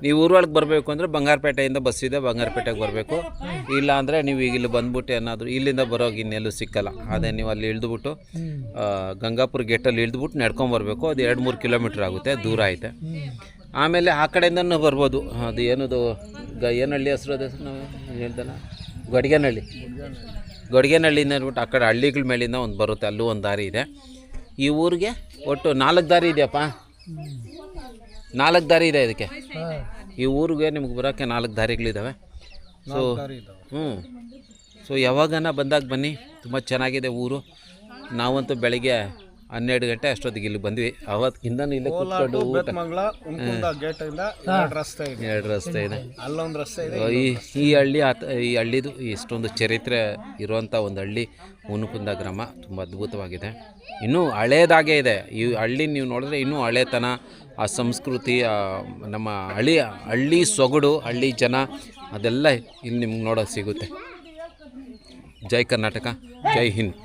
Speaker 6: ನೀವು
Speaker 2: ಊರೊಳಗೆ ಬರಬೇಕು ಅಂದರೆ ಬಂಗಾರಪೇಟೆಯಿಂದ ಬಸ್ ಇದೆ, ಬಂಗಾರಪೇಟೆಗೆ ಬರಬೇಕು. ಇಲ್ಲ ಅಂದರೆ ನೀವು ಈಗ ಇಲ್ಲಿ ಬಂದ್ಬಿಟ್ಟು ಏನಾದರೂ ಇಲ್ಲಿಂದ ಬರೋಗಿ ಇನ್ನೆಲ್ಲೂ ಸಿಕ್ಕಲ್ಲ. ಅದೇ ನೀವು ಅಲ್ಲಿ ಇಳಿದ್ಬಿಟ್ಟು ಗಂಗಾಪುರ ಗೇಟಲ್ಲಿ ಇಳಿದ್ಬಿಟ್ಟು ನಡ್ಕೊಂಬರ್ಬೇಕು. ಅದು 2-3 ಕಿಲೋಮೀಟ್ರ್ ಆಗುತ್ತೆ, ದೂರ ಐತೆ. ಆಮೇಲೆ ಆ ಕಡೆಯಿಂದನೂ ಬರ್ಬೋದು. ಅದು ಏನದು ಏನಹಳ್ಳಿ ಹೆಸರು? ಅದೇ ನಾವು ಹೇಳ್ದಲ್ಲ, ಗಡಿಗೆನಹಳ್ಳಿಯಿಂದ ಅಂದ್ಬಿಟ್ಟು ಆ ಕಡೆ ಹಳ್ಳಿಗಳ ಮೇಲಿಂದ ಒಂದು ಬರುತ್ತೆ, ಅಲ್ಲೂ ಒಂದು ದಾರಿ ಇದೆ. ಈ ಊರಿಗೆ ಒಟ್ಟು 4 ದಾರಿ ಇದೆಯಪ್ಪ. 4 ದಾರಿ ಇದೆ ಇದಕ್ಕೆ. ಈ ಊರಿಗೆ ನಿಮ್ಗೆ ಬರೋಕ್ಕೆ 4 ದಾರಿಗಳಿದ್ದಾವೆ. ಸೊ ಯಾವಾಗನ ಬಂದಾಗ ಬನ್ನಿ, ತುಂಬ ಚೆನ್ನಾಗಿದೆ ಊರು. ನಾವಂತೂ ಬೆಳಿಗ್ಗೆ 12 ಗಂಟೆ ಅಷ್ಟೊತ್ತಿಗೆ ಇಲ್ಲಿ ಬಂದ್ವಿ. ಅವತ್ತಿಂದನೂ ಇಲ್ಲೇ ಕೂತ್ಕೊಂಡು ಎರಡು ರಸ್ತೆ ಇದೆ.
Speaker 4: ಅಲ್ಲೊಂದು ರಸ್ತೆ ಇದೆ.
Speaker 2: ಈ ಹಳ್ಳಿದು ಇಷ್ಟೊಂದು ಚರಿತ್ರೆ ಇರುವಂಥ ಒಂದು ಹಳ್ಳಿ ಹುನ್ಕುಂದ ಗ್ರಾಮ. ತುಂಬ ಅದ್ಭುತವಾಗಿದೆ. ಇನ್ನೂ ಹಳೇದಾಗೇ ಇದೆ ಈ ಹಳ್ಳಿ. ನೀವು ನೋಡಿದ್ರೆ ಇನ್ನೂ ಹಳೇತನ, ಆ ಸಂಸ್ಕೃತಿ, ನಮ್ಮ ಹಳ್ಳಿ ಸೊಗಡು, ಹಳ್ಳಿ ಜನ, ಅದೆಲ್ಲ ಇಲ್ಲಿ ನಿಮ್ಗೆ ನೋಡೋಕೆ ಸಿಗುತ್ತೆ. ಜೈ ಕರ್ನಾಟಕ, ಜೈ ಹಿಂದ್.